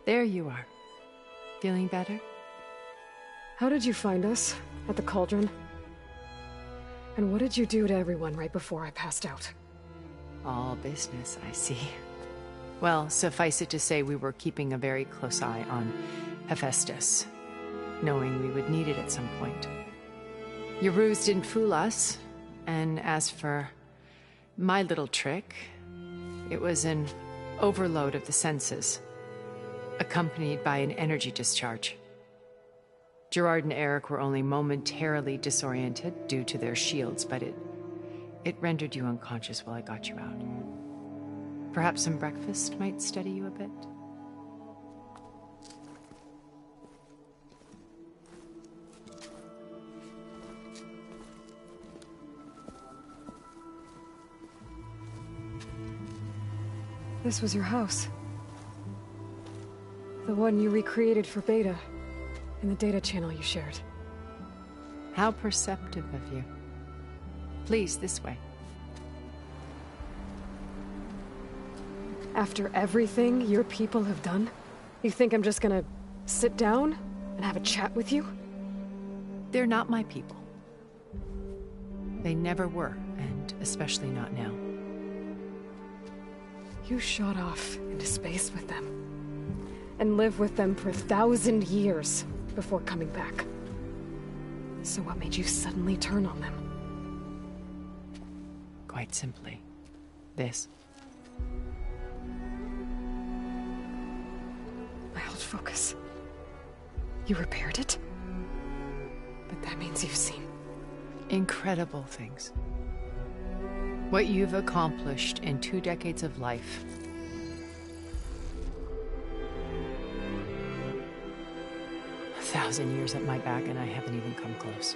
There you are. Feeling better? How did you find us? At the Cauldron? And what did you do to everyone right before I passed out? All business, I see. Well, suffice it to say we were keeping a very close eye on Hephaestus, knowing we would need it at some point. Your ruse didn't fool us, and as for my little trick, it was an overload of the senses, accompanied by an energy discharge. Gerard and Eric were only momentarily disoriented due to their shields, but it rendered you unconscious while I got you out. Perhaps some breakfast might steady you a bit? This was your house. The one you recreated for Beta, in the data channel you shared. How perceptive of you. Please, this way. After everything your people have done, you think I'm just gonna sit down and have a chat with you? They're not my people. They never were, and especially not now. You shot off into space with them, and lived with them for 1,000 years before coming back. So what made you suddenly turn on them? Quite simply, this. My old focus. You repaired it? But that means you've seen incredible things. What you've accomplished in 2 decades of life. A 1,000 years at my back and I haven't even come close.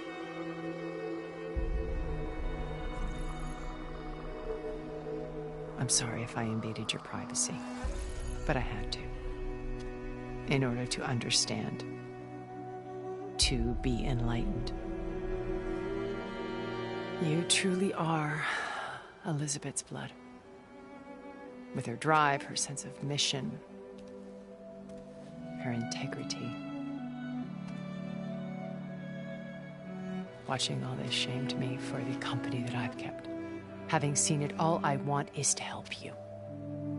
I'm sorry if I invaded your privacy, but I had to. In order to understand. To be enlightened. You truly are Elizabeth's blood. With her drive, her sense of mission, her integrity. Watching all this shamed me for the company that I've kept. Having seen it, all I want is to help you.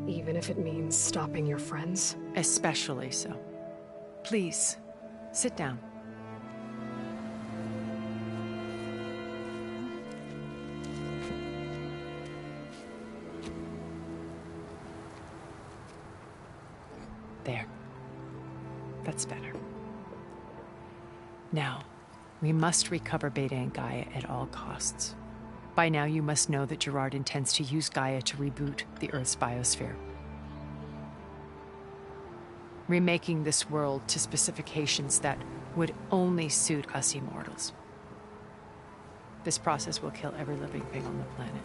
Even if it means stopping your friends? Especially so. Please, sit down. There. That's better. Now, we must recover Beta and Gaia at all costs. By now, you must know that Gerard intends to use Gaia to reboot the Earth's biosphere. Remaking this world to specifications that would only suit us immortals. This process will kill every living thing on the planet.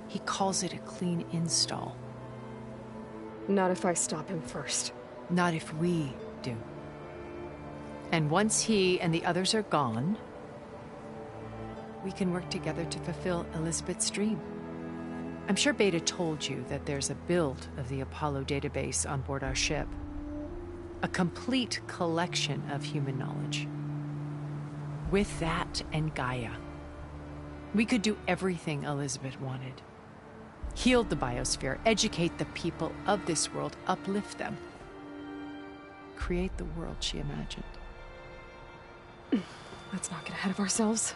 He calls it a clean install. Not if I stop him first. Not if we do. And once he and the others are gone, we can work together to fulfill Elizabeth's dream. I'm sure Beta told you that there's a build of the Apollo database on board our ship. A complete collection of human knowledge. With that and Gaia, we could do everything Elizabeth wanted. Heal the biosphere, educate the people of this world, uplift them. Create the world she imagined. Let's not get ahead of ourselves.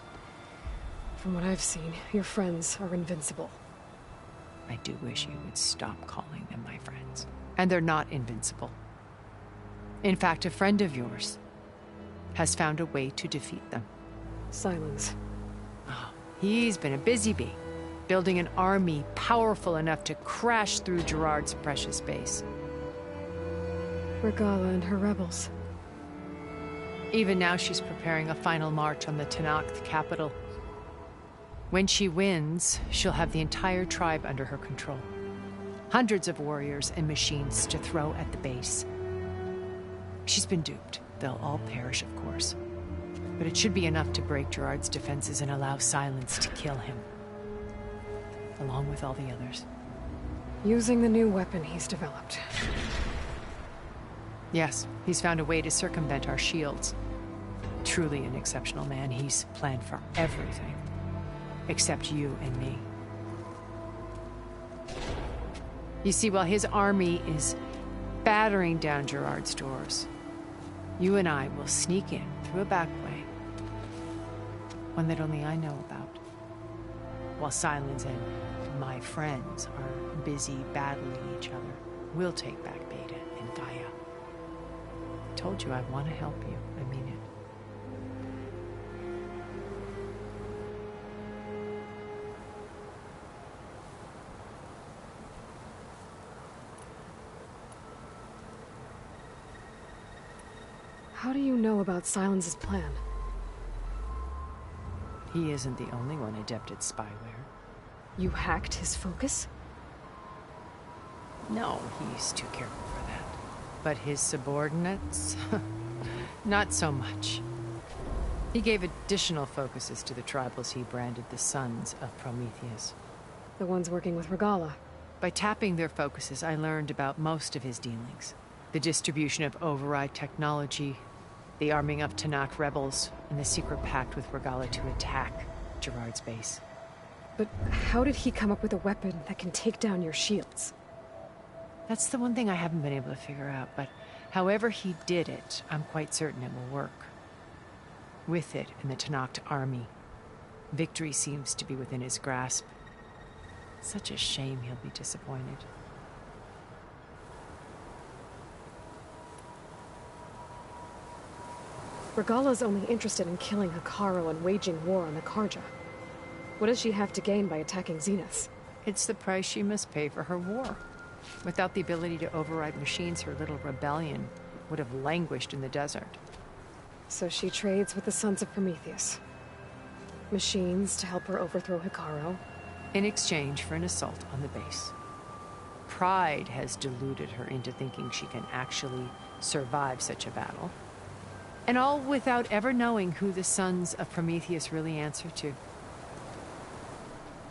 From what I've seen, your friends are invincible. I do wish you would stop calling them my friends. And they're not invincible. In fact, a friend of yours has found a way to defeat them. Silence. Oh, he's been a busy bee, building an army powerful enough to crash through Gerard's precious base. Regala and her rebels. Even now she's preparing a final march on the Tenakth capital. When she wins, she'll have the entire tribe under her control. Hundreds of warriors and machines to throw at the base. She's been duped. They'll all perish, of course. But it should be enough to break Gerard's defenses and allow Silence to kill him. Along with all the others. Using the new weapon he's developed. Yes, he's found a way to circumvent our shields. Truly an exceptional man. He's planned for everything. Except you and me. You see, while his army is battering down Gerard's doors, you and I will sneak in through a back way. One that only I know about. While Sylens and my friends are busy battling each other, we'll take back Beta and Gaia. I told you I want to help you. I mean it. How do you know about Sylens' plan? He isn't the only one adept at spyware. You hacked his focus? No, he's too careful for that. But his subordinates? Not so much. He gave additional focuses to the tribals he branded the Sons of Prometheus. The ones working with Regalla. By tapping their focuses, I learned about most of his dealings. The distribution of override technology, the arming of Tenakth rebels, and the secret pact with Regalla to attack Gerard's base. But how did he come up with a weapon that can take down your shields? That's the one thing I haven't been able to figure out, but however he did it, I'm quite certain it will work. With it and the Tenakth army, victory seems to be within his grasp. Such a shame he'll be disappointed. Regalla's only interested in killing Hekarro and waging war on the Karja. What does she have to gain by attacking Zenith? It's the price she must pay for her war. Without the ability to override machines, her little rebellion would have languished in the desert. So she trades with the Sons of Prometheus. Machines to help her overthrow Hekarro. In exchange for an assault on the base. Pride has deluded her into thinking she can actually survive such a battle. And all without ever knowing who the Sons of Prometheus really answer to.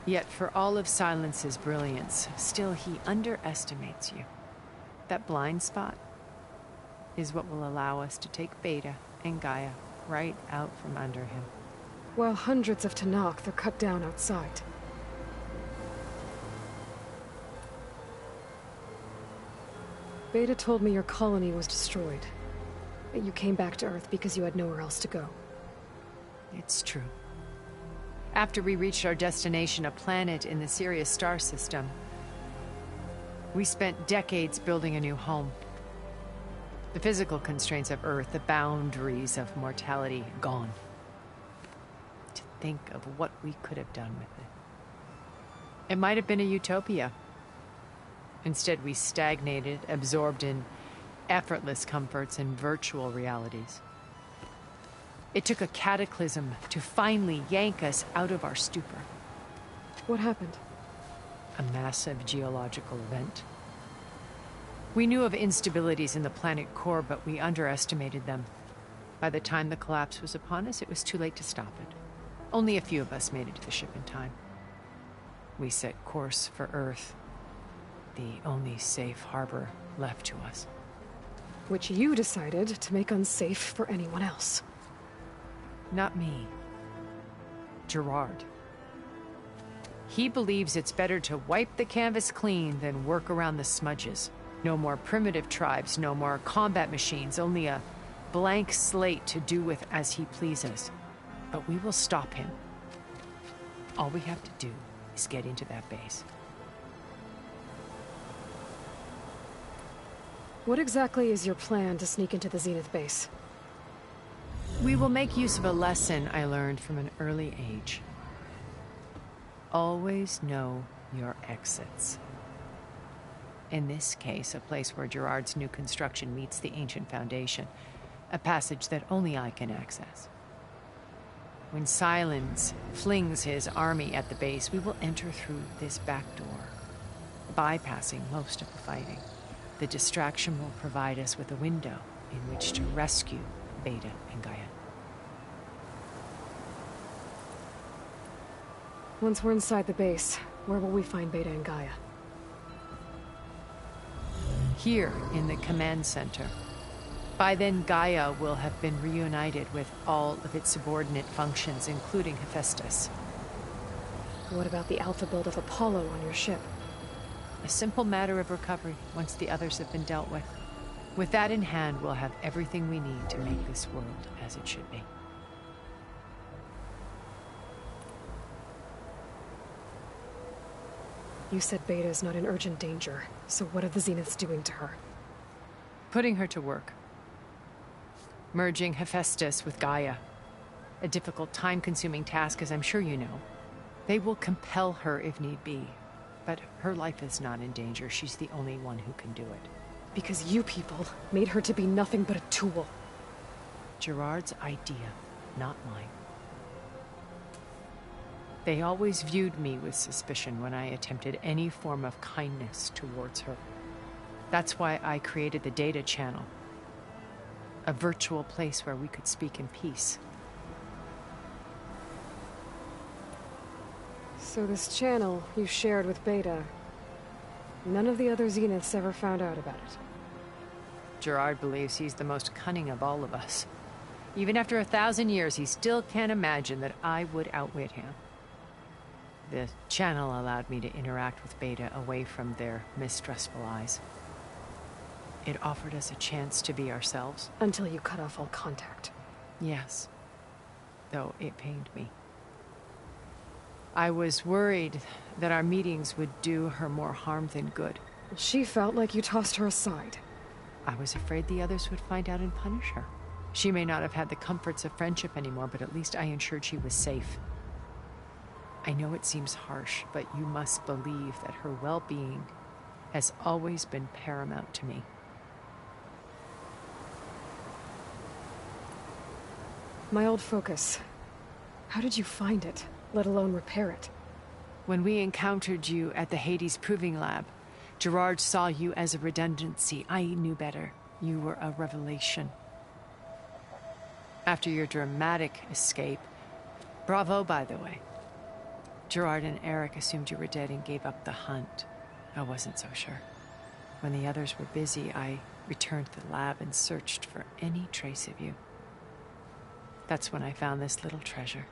Yet for all of Sylens's brilliance, still he underestimates you. That blind spot is what will allow us to take Beta and Gaia right out from under him. While hundreds of Tenakth are cut down outside. Beta told me your colony was destroyed. That you came back to Earth because you had nowhere else to go. It's true. After we reached our destination, a planet in the Sirius star system, we spent decades building a new home. The physical constraints of Earth, the boundaries of mortality, gone. To think of what we could have done with it. It might have been a utopia. Instead, we stagnated, absorbed in effortless comforts and virtual realities. It took a cataclysm to finally yank us out of our stupor. What happened? A massive geological event. We knew of instabilities in the planet core, but we underestimated them. By the time the collapse was upon us, it was too late to stop it. Only a few of us made it to the ship in time. We set course for Earth, the only safe harbor left to us. Which you decided to make unsafe for anyone else. Not me. Gerard. He believes it's better to wipe the canvas clean than work around the smudges. No more primitive tribes, no more combat machines, only a blank slate to do with as he pleases. But we will stop him. All we have to do is get into that base. What exactly is your plan to sneak into the Zenith base? We will make use of a lesson I learned from an early age. Always know your exits. In this case, a place where Gerard's new construction meets the ancient foundation, a passage that only I can access. When Sylens flings his army at the base, we will enter through this back door, bypassing most of the fighting. The distraction will provide us with a window in which to rescue Beta and Gaia. Once we're inside the base, where will we find Beta and Gaia? here in the command center. By then, Gaia will have been reunited with all of its subordinate functions, including Hephaestus. What about the alpha build of Apollo on your ship? A simple matter of recovery once the others have been dealt with. With that in hand, we'll have everything we need to make this world as it should be. You said Beta is not in urgent danger, so what are the Zeniths doing to her? Putting her to work. Merging Hephaestus with Gaia. A difficult, time-consuming task, as I'm sure you know. They will compel her if need be. But her life is not in danger. She's the only one who can do it. Because you people made her to be nothing but a tool. Gerard's idea, not mine. They always viewed me with suspicion when I attempted any form of kindness towards her. That's why I created the data channel. A virtual place where we could speak in peace. So this channel you shared with Beta, none of the other Zeniths ever found out about it? Gerard believes he's the most cunning of all of us. Even after 1,000 years, he still can't imagine that I would outwit him. The channel allowed me to interact with Beta away from their mistrustful eyes. It offered us a chance to be ourselves. Until you cut off all contact. Yes. Though it pained me. I was worried that our meetings would do her more harm than good. She felt like you tossed her aside. I was afraid the others would find out and punish her. She may not have had the comforts of friendship anymore, but at least I ensured she was safe. I know it seems harsh, but you must believe that her well-being has always been paramount to me. My old focus. How did you find it, let alone repair it? When we encountered you at the Hades Proving Lab, Gerard saw you as a redundancy. I knew better. You were a revelation. After your dramatic escape, bravo, by the way, Gerard and Eric assumed you were dead and gave up the hunt. I wasn't so sure. When the others were busy, I returned to the lab and searched for any trace of you. That's when I found this little treasure.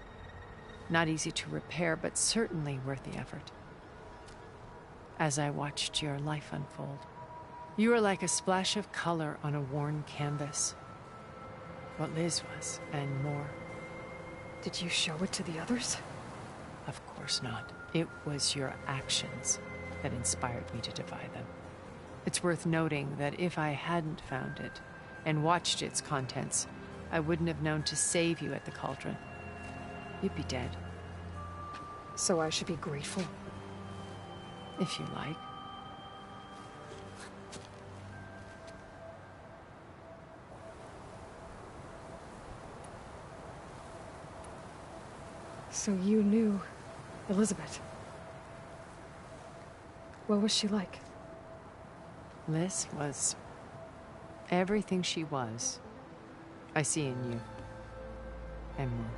Not easy to repair, but certainly worth the effort. As I watched your life unfold, you were like a splash of color on a worn canvas. What Liz was, and more. Did you show it to the others? Of course not. It was your actions that inspired me to defy them. It's worth noting that if I hadn't found it and watched its contents, I wouldn't have known to save you at the Cauldron. You'd be dead. So I should be grateful? If you like. So you knew Elizabeth. What was she like? Liz was everything she was. I see in you. And more.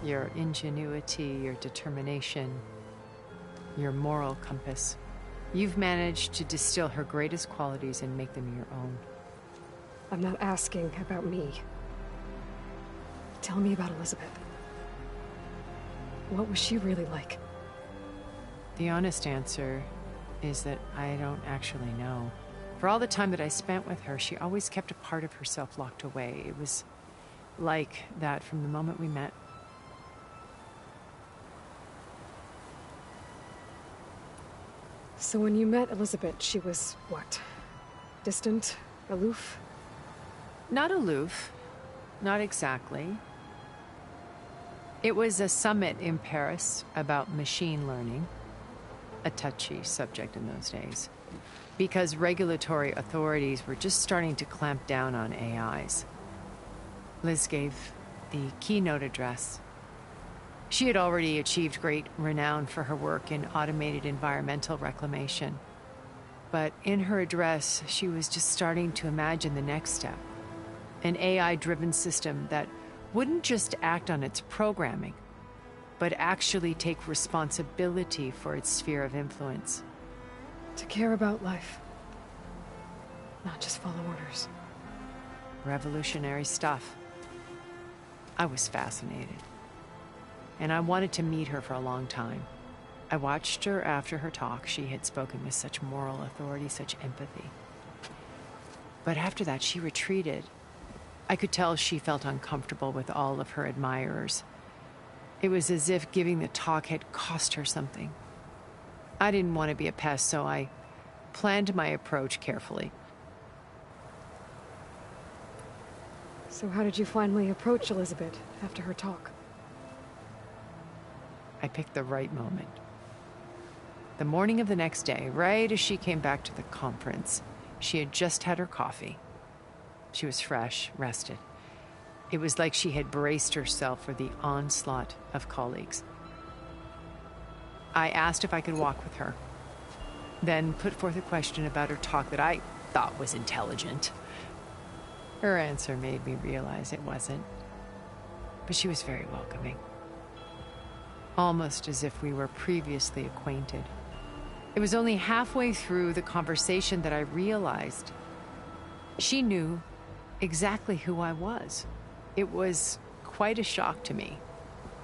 Your ingenuity, your determination, your moral compass. You've managed to distill her greatest qualities and make them your own. I'm not asking about me. Tell me about Elizabeth. What was she really like? The honest answer is that I don't actually know. For all the time that I spent with her, she always kept a part of herself locked away. It was like that from the moment we met. So when you met Elizabeth, she was what? Distant? Aloof? Not aloof. Not exactly. It was a summit in Paris about machine learning. A touchy subject in those days. Because regulatory authorities were just starting to clamp down on AIs. Liz gave the keynote address. She had already achieved great renown for her work in automated environmental reclamation. But in her address, she was just starting to imagine the next step. An AI-driven system that wouldn't just act on its programming, but actually take responsibility for its sphere of influence. To care about life. not just follow orders. Revolutionary stuff. I was fascinated. And I wanted to meet her for a long time. I watched her after her talk. She had spoken with such moral authority, such empathy. But after that, she retreated. I could tell she felt uncomfortable with all of her admirers. It was as if giving the talk had cost her something. I didn't want to be a pest, so I planned my approach carefully. So how did you finally approach Elizabeth after her talk? I picked the right moment. The morning of the next day, right as she came back to the conference, she had just had her coffee. She was fresh, rested. It was like she had braced herself for the onslaught of colleagues. I asked if I could walk with her, then put forth a question about her talk that I thought was intelligent. Her answer made me realize it wasn't, but she was very welcoming. Almost as if we were previously acquainted. It was only halfway through the conversation that I realized she knew exactly who I was. It was quite a shock to me.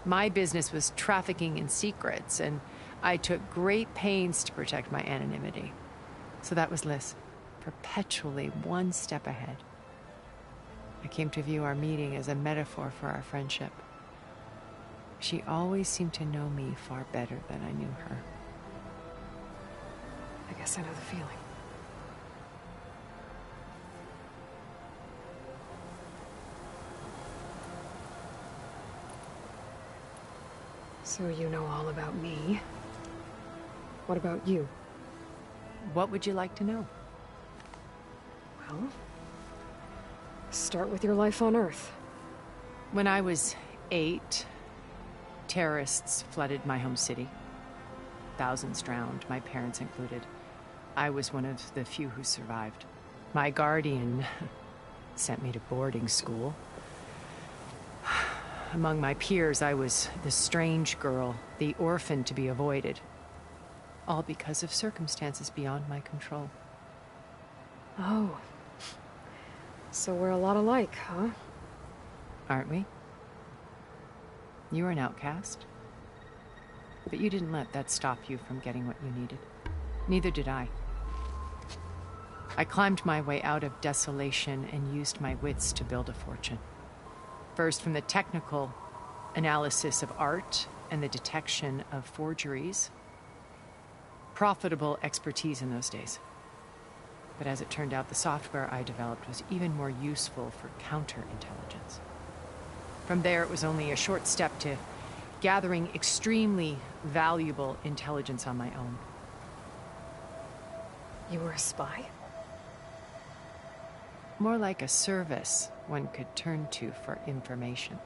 My business was trafficking in secrets, and I took great pains to protect my anonymity. So that was Liz, perpetually one step ahead. I came to view our meeting as a metaphor for our friendship. She always seemed to know me far better than I knew her. I guess I know the feeling. So you know all about me. What about you? What would you like to know? Well, start with your life on Earth. When I was 8, terrorists flooded my home city. Thousands drowned, my parents included. I was one of the few who survived. My guardian sent me to boarding school. Among my peers, I was the strange girl, the orphan to be avoided. All because of circumstances beyond my control. Oh. So we're a lot alike, huh? Aren't we? You were an outcast. But you didn't let that stop you from getting what you needed. Neither did I. I climbed my way out of desolation and used my wits to build a fortune. First, from the technical analysis of art and the detection of forgeries. Profitable expertise in those days. But as it turned out, the software I developed was even more useful for counterintelligence. From there, it was only a short step to gathering extremely valuable intelligence on my own. You were a spy? More like a service one could turn to for information.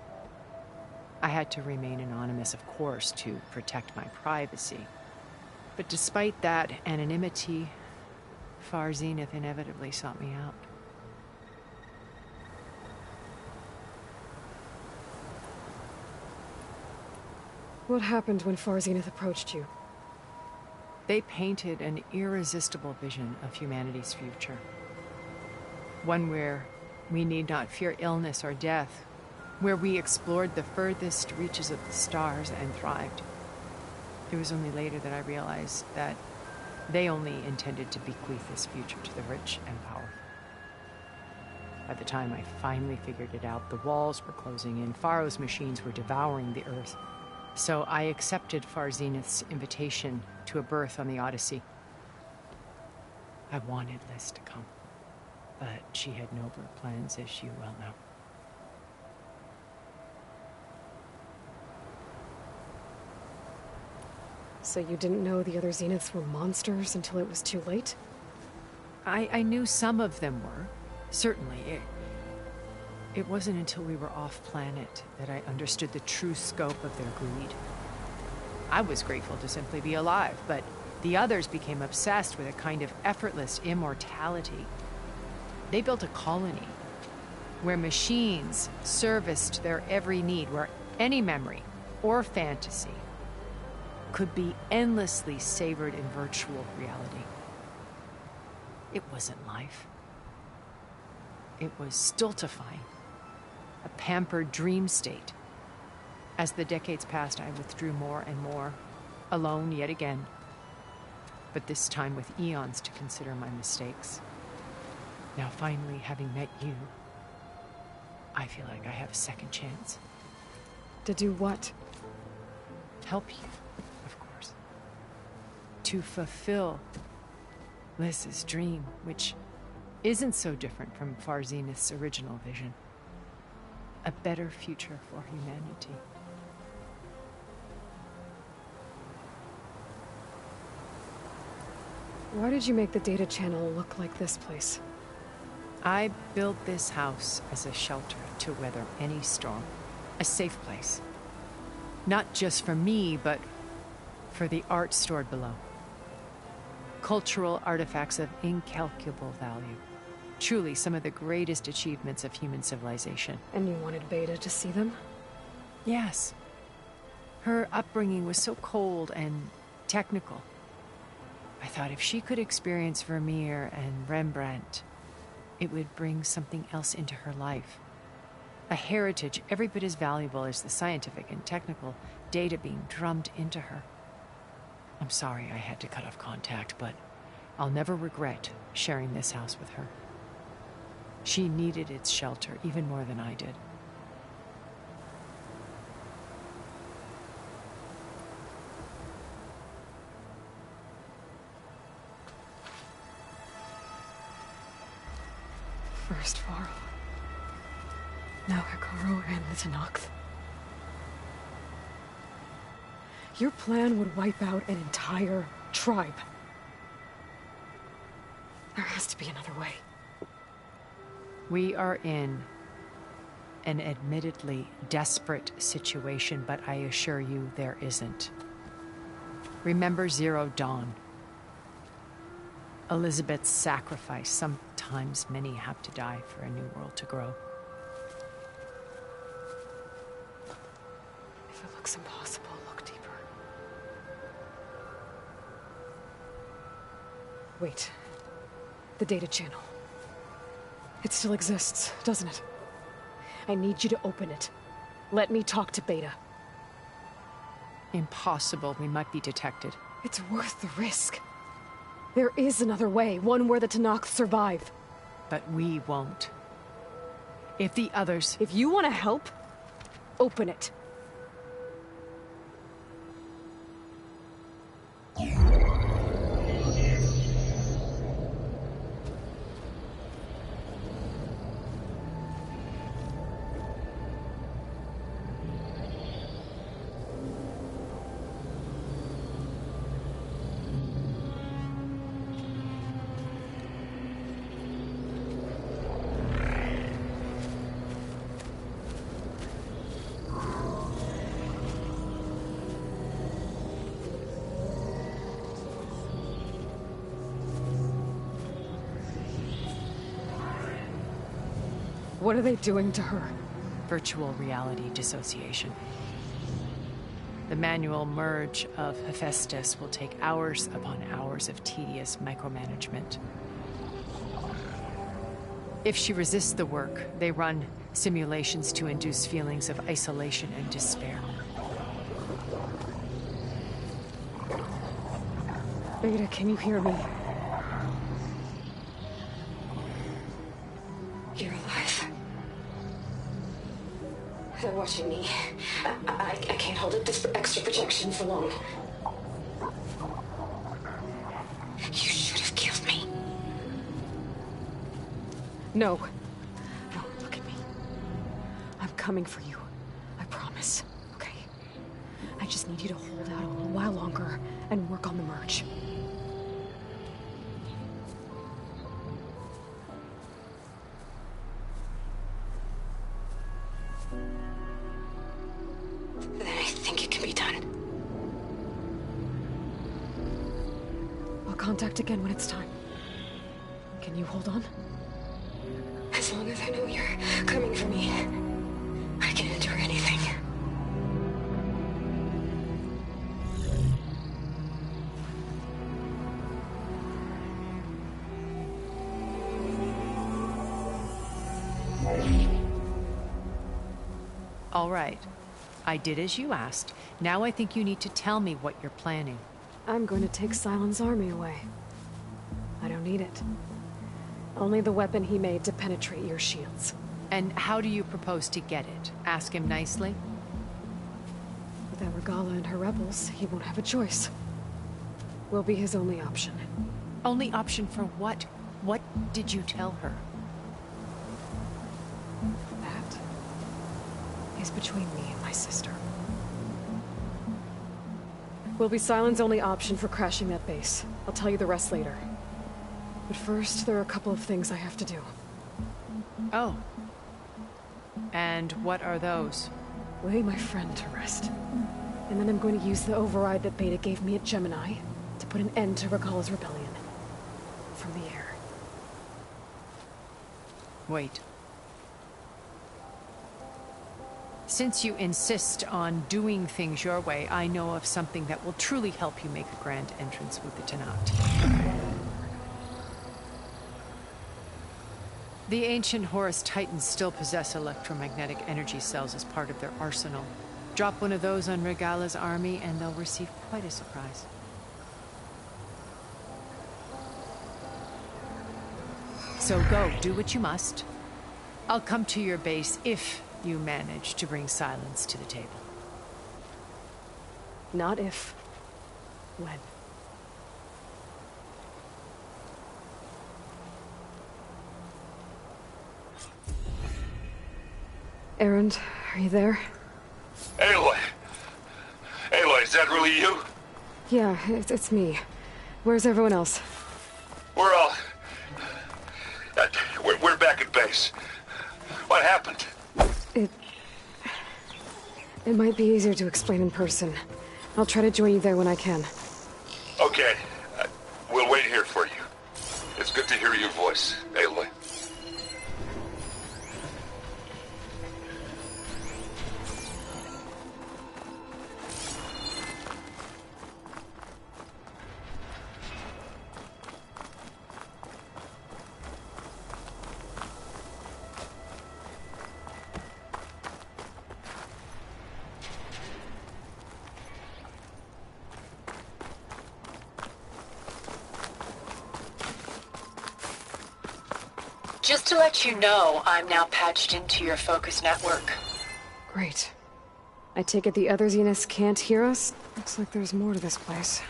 I had to remain anonymous, of course, to protect my privacy. But despite that anonymity, Far Zenith inevitably sought me out. What happened when Far Zenith approached you? They painted an irresistible vision of humanity's future. One where we need not fear illness or death, where we explored the furthest reaches of the stars and thrived. It was only later that I realized that they only intended to bequeath this future to the rich and powerful. By the time I finally figured it out, the walls were closing in, Faro's machines were devouring the Earth. So I accepted Far Zenith's invitation to a berth on the Odyssey. I wanted Liz to come, but she had nobler plans, as you well know. So you didn't know the other Zeniths were monsters until it was too late? I knew some of them were, certainly. It wasn't until we were off-planet that I understood the true scope of their greed. I was grateful to simply be alive, but the others became obsessed with a kind of effortless immortality. They built a colony where machines serviced their every need, where any memory or fantasy could be endlessly savored in virtual reality. It wasn't life. it was stultifying. A pampered dream state. As the decades passed, I withdrew more and more, alone yet again. But this time with eons to consider my mistakes. Now finally, having met you, I feel like I have a second chance. To do what? Help you, of course. To fulfill Liz's dream, which isn't so different from Far Zenith's original vision. A better future for humanity. Why did you make the data channel look like this place? I built this house as a shelter to weather any storm. A safe place. Not just for me, but for the art stored below. Cultural artifacts of incalculable value. Truly some of the greatest achievements of human civilization. And you wanted Beta to see them? Yes. Her upbringing was so cold and technical. I thought if she could experience Vermeer and Rembrandt, it would bring something else into her life. A heritage every bit as valuable as the scientific and technical data being drummed into her. I'm sorry I had to cut off contact, but I'll never regret sharing this house with her. She needed its shelter even more than I did. First Varl. Now Hekarro and the Tenakth. Your plan would wipe out an entire tribe. There has to be another way. We are in an admittedly desperate situation, but I assure you there isn't. Remember Zero Dawn. Elizabeth's sacrifice. Sometimes many have to die for a new world to grow. If it looks impossible, look deeper. Wait. The data channel. It still exists, doesn't it? I need you to open it. Let me talk to Beta. Impossible. We might be detected. It's worth the risk. There is another way, one where the Tenakth survive. But we won't. If the others... If you want to help, open it. What are they doing to her? Virtual reality dissociation. The manual merge of Hephaestus will take hours upon hours of tedious micromanagement. If she resists the work, they run simulations to induce feelings of isolation and despair. Beta, can you hear me? You're alive. They're watching me. I can't hold up this extra projection for long. You should have killed me. No. No, look at me. I'm coming for you. I promise. Okay? I just need you to hold out a little while longer and work on the merge. Then I think it can be done. I'll contact again when it's time. Can you hold on? As long as I know you're coming for me, I can endure anything. All right. I did as you asked. Now I think you need to tell me what you're planning. I'm going to take Sylens' army away. I don't need it. Only the weapon he made to penetrate your shields. And how do you propose to get it? Ask him nicely? Without Regalla and her rebels, he won't have a choice. We'll be his only option. Only option for what? What did you tell her? That is between me and my sister. Will be Sylens' only option for crashing that base. I'll tell you the rest later. But first, there are a couple of things I have to do. Oh. And what are those? Lay my friend to rest. And then I'm going to use the override that Beta gave me at Gemini to put an end to Regalla's rebellion. From the air. Wait. Since you insist on doing things your way, I know of something that will truly help you make a grand entrance with the Tenat. The ancient Horus Titans still possess electromagnetic energy cells as part of their arsenal. Drop one of those on Regalla's army and they'll receive quite a surprise. So go, do what you must. I'll come to your base if you manage to bring Sylens to the table. Not if. When. Erend, are you there? Aloy! Aloy, is that really you? Yeah, it's me. Where's everyone else? We're all... We're back at base. What happened? It might be easier to explain in person. I'll try to join you there when I can. Okay. We'll wait here for you. It's good to hear your voice, Aloy. Just to let you know, I'm now patched into your focus network. Great. I take it the other Zeniths can't hear us? Looks like there's more to this place.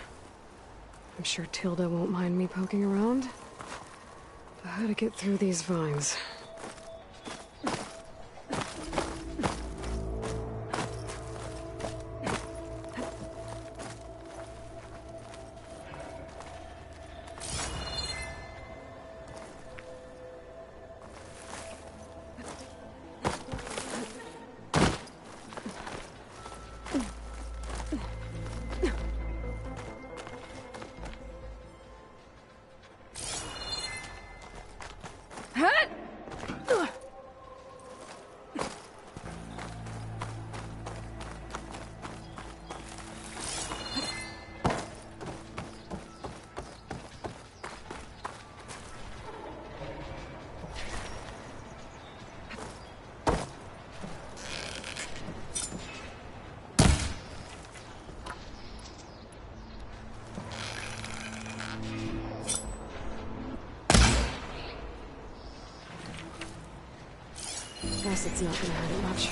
I'm sure Tilda won't mind me poking around. But how to get through these vines? Guess it's not gonna hurt it much.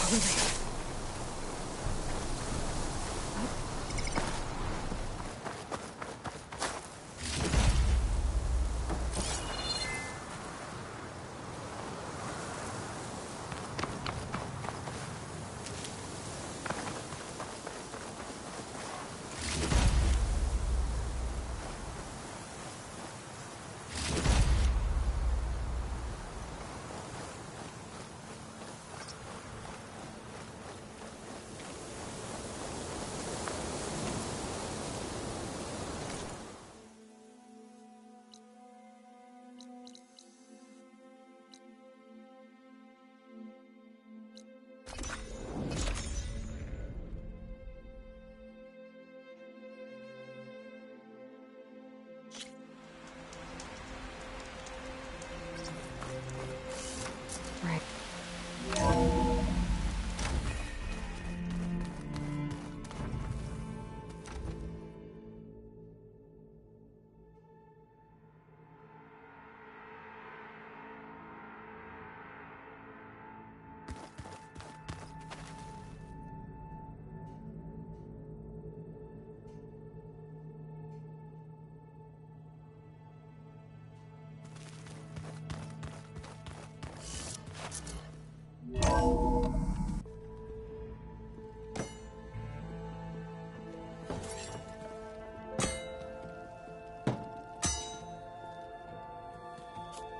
relief.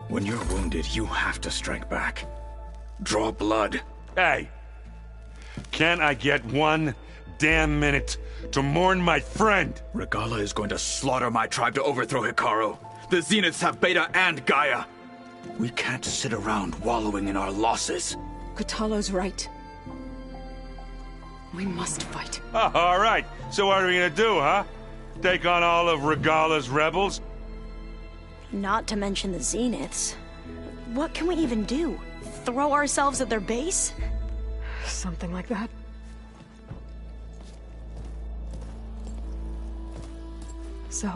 When you're wounded, you have to strike back. Draw blood. Hey! Can't I get one damn minute to mourn my friend? Regalla is going to slaughter my tribe to overthrow Hekarro. The Zeniths have Beta and Gaia. We can't sit around wallowing in our losses. Kotallo's right. We must fight. Oh, all right. So what are we gonna do, huh? Take on all of Regalla's rebels? Not to mention the Zeniths. What can we even do? Throw ourselves at their base? Something like that. So...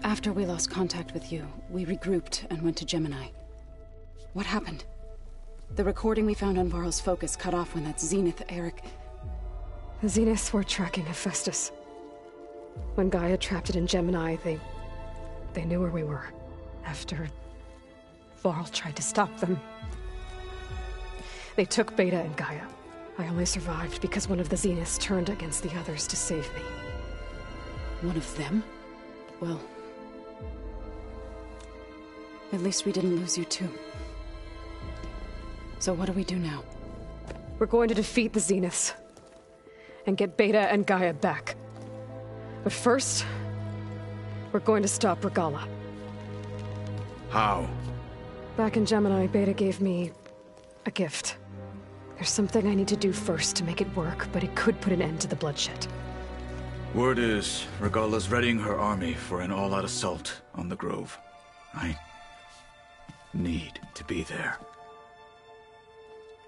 After we lost contact with you, we regrouped and went to Gemini. What happened? The recording we found on Varl's focus cut off when that Zenith, Eric... The Zeniths were tracking Hephaestus. When Gaia trapped it in Gemini, they knew where we were. After Varl tried to stop them. They took Beta and Gaia. I only survived because one of the Zeniths turned against the others to save me. One of them? Well... at least we didn't lose you too. So what do we do now? We're going to defeat the Zeniths. And get Beta and Gaia back. But first... we're going to stop Regalla. How? Back in Gemini, Beta gave me... a gift. There's something I need to do first to make it work, but it could put an end to the bloodshed. Word is, Regalla's readying her army for an all-out assault on the Grove. I... need to be there.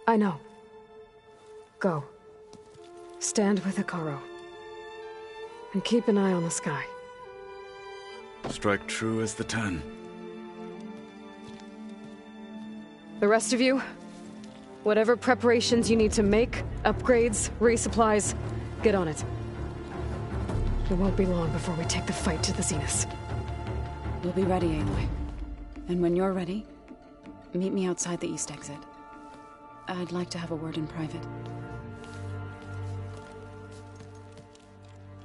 I know. Go. Stand with Hekarro. And keep an eye on the sky. Strike true as the 10. The rest of you, whatever preparations you need to make, upgrades, resupplies, get on it. It won't be long before we take the fight to the Zeniths. We'll be ready, Aloy. And when you're ready, meet me outside the east exit. I'd like to have a word in private.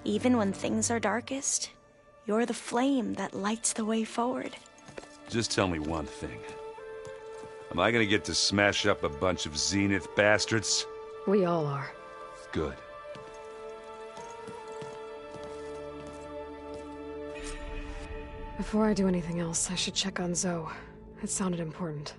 Even when things are darkest, you're the flame that lights the way forward. Just tell me one thing. Am I gonna get to smash up a bunch of Zenith bastards? We all are. Good. Before I do anything else, I should check on Zoe. It sounded important.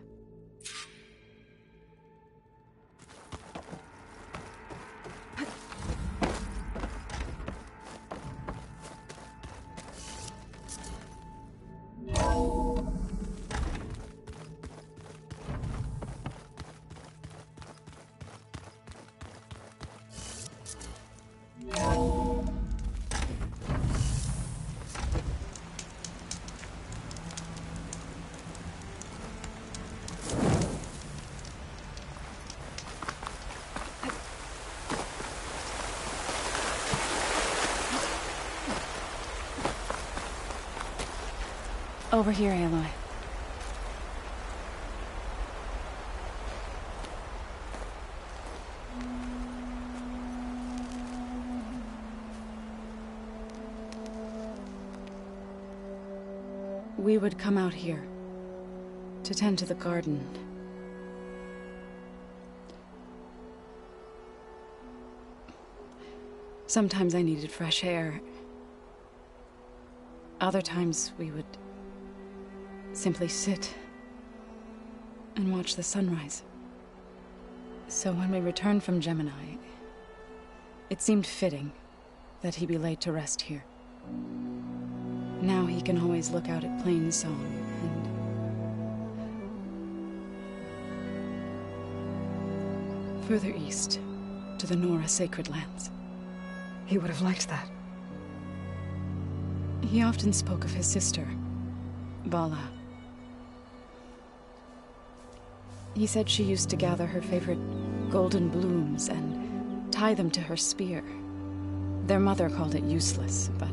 Over here, Aloy. We would come out here to tend to the garden. Sometimes I needed fresh air. Other times we would simply sit and watch the sunrise. So when we returned from Gemini, it seemed fitting that he be laid to rest here. Now he can always look out at Plainsong and further east to the Nora Sacred Lands. He would have liked that. He often spoke of his sister, Vala. He said she used to gather her favorite golden blooms and tie them to her spear. Their mother called it useless, but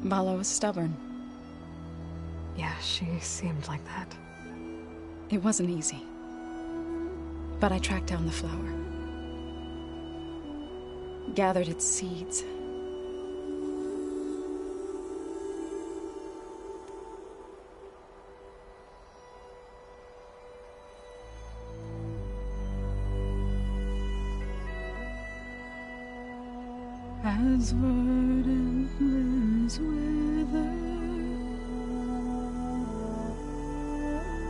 Vala was stubborn. Yeah, she seemed like that. It wasn't easy. But I tracked down the flower. Gathered its seeds. As verdant limbs wither,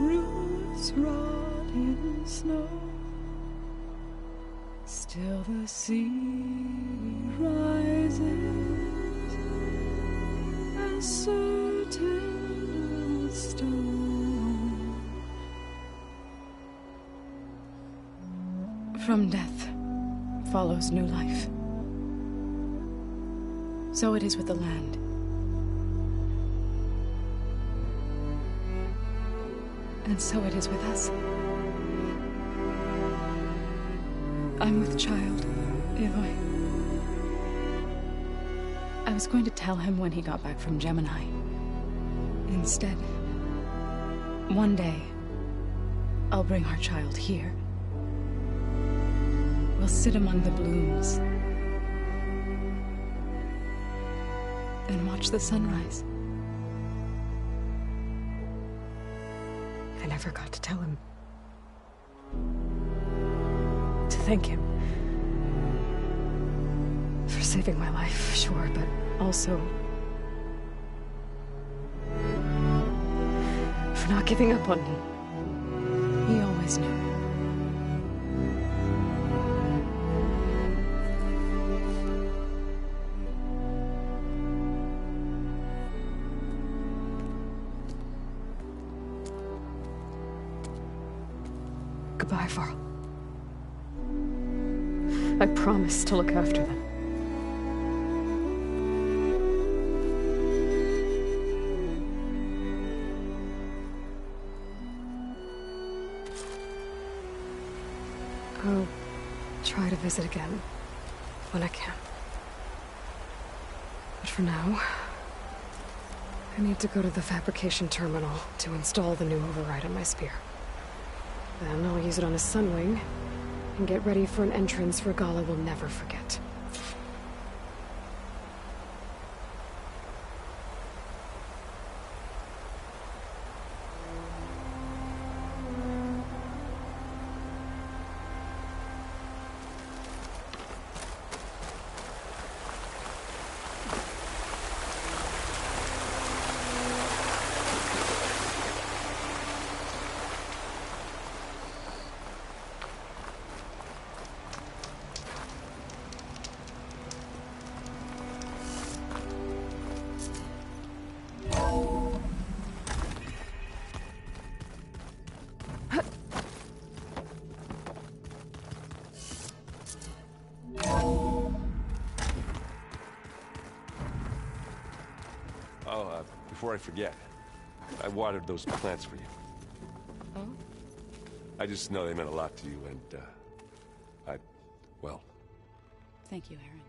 roots rot in snow, still the sea rises, as certain as stone. From death follows new life. So it is with the land. And so it is with us. I'm with child, Aloy. I was going to tell him when he got back from Gemini. Instead, one day, I'll bring our child here. We'll sit among the blooms and watch the sunrise. I never got to tell him. To thank him. For saving my life, sure, but also for not giving up on me. He always knew. Goodbye, Varl. I promise to look after them. I'll try to visit again when I can. But for now, I need to go to the fabrication terminal to install the new override on my spear. Then I'll use it on a Sunwing, and get ready for an entrance Regalla will never forget. Before I forget, I watered those plants for you. Oh? I just know they meant a lot to you, and, well... Thank you, Erend.